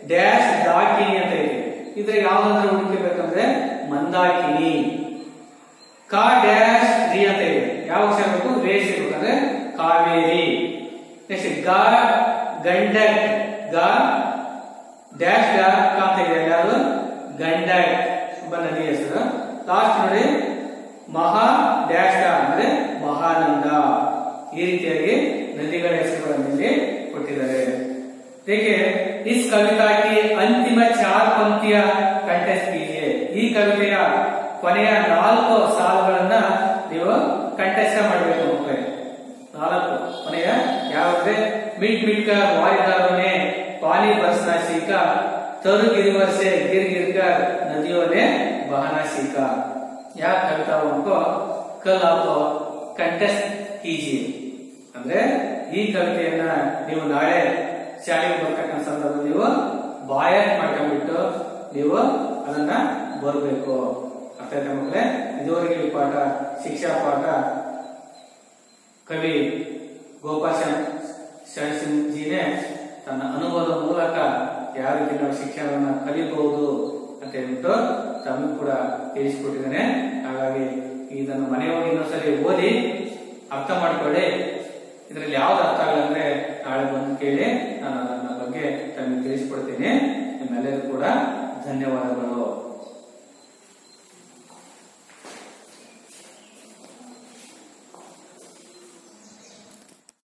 ಡ್ಯಾಶ್ ದಾಕಿನಿ ಅಂತ ಇದೆ, ಇದ್ರೆ ಯಾವ್ದಾದ್ರು ಹುಡುಕಬೇಕಂದ್ರೆ ಮಂದಾಕಿನಿ। ಕಾ ಡ್ಯಾಶ್ ರಿ ಅಂತ ಇದೆ, ಯಾವ ಅಕ್ಷರ ಬೇಕು? ರೇ ಸಿಗಬೇಕಂದ್ರೆ ಕಾವೇರಿ। ನೆಕ್ಸ್ಟ್ ಗ ಗಂಡಕ್, ಗ ಡ್ಯಾಶ್ ಗ ಅಂತ ಇದೆ, ಯಾವುದು? ಗಂಡಕ್ ಒಬ್ಬ ನದಿ ಹೆಸರು। ಲಾಸ್ಟ್ ನೋಡಿ ಮಹಾ ಡ್ಯಾಶ್ ಅಂದ್ರೆ ಮಹಾನಂದ। ಈ ರೀತಿಯಾಗಿ ನದಿಗಳ ಹೆಸರುಗಳನ್ನು ಇಲ್ಲಿ ಕೊಟ್ಟಿದ್ದಾರೆ। देखिए इस कविता की अंतिम 4 पंक्तियां कंटेस्ट कीजिए। ಈ ಕವಿತೆಯ ಕೊನೆಯ 4 ಸಾಲುಗಳನ್ನ ನೀವು ಕಂಟೆಸ್ಟ್ ಮಾಡಬೇಕು ಮಕ್ಕಳೇ। 4 ಕೊನೆಯ ಯಾವಂದ್ರೆ ಮಿಟ್ कर वारिदारों ने पानी बरसना सीखा, तरु गिरिवर से गिर गिर कर नदियों ने बहाना सीखा। यह कविताओं को कल आप कंटेस्ट कीजिए। ಅಂದ್ರೆ ಈ ಕವಿತೆಯನ್ನ ನೀವು ನಾಳೆ ಶಾಲೆಗೆ ಬರ್ತಕ್ಕಂಥ ಸಂದರ್ಭದಲ್ಲಿ ನೀವು ಬಾಯಟ್ ಮಾಡ್ಕೊಂಡ್ಬಿಟ್ಟು ನೀವು ಅದನ್ನ ಬರಬೇಕು। ಅರ್ಥ ಆಯ್ತಾ ಮಕ್ಕಳೇ? ಇದುವರೆಗೆ ಈ ಪಾಠ ಶಿಕ್ಷಾ ಪಾಠ ಕವಿ ಗೋಪಾಲ್ ಶರಣಸಿಂಗ್ ಜಿನೇ ತನ್ನ ಅನುಭವದ ಮೂಲಕ ಯಾವ ರೀತಿ ನಾವು ಶಿಕ್ಷಣವನ್ನ ಕಲಿಬಹುದು ಅಂತ ಹೇಳ್ಬಿಟ್ಟು ತಮಗೂ ಕೂಡ ತಿಳಿಸಿಕೊಟ್ಟಿದ್ದಾನೆ। ಹಾಗಾಗಿ ಇದನ್ನು ಮನೆ ಹೋಗಿ ಇನ್ನೊಂದ್ಸರಿ ಓದಿ ಅರ್ಥ ಮಾಡ್ಕೊಳ್ಳಿ. ಇದರಲ್ಲಿ ಯಾವ್ದು ಅರ್ಥ ಆಗಲ್ಲ ಅಂದ್ರೆ ನಾಳೆ ಬಂದು ಕೇಳಿ, ನಾನು ಅದನ್ನ ಬಗ್ಗೆ ತಮಗೆ ತಿಳಿಸ್ಕೊಡ್ತೀನಿ. ನಿಮ್ಮೆಲ್ಲರಿಗೂ ಕೂಡ ಧನ್ಯವಾದಗಳು.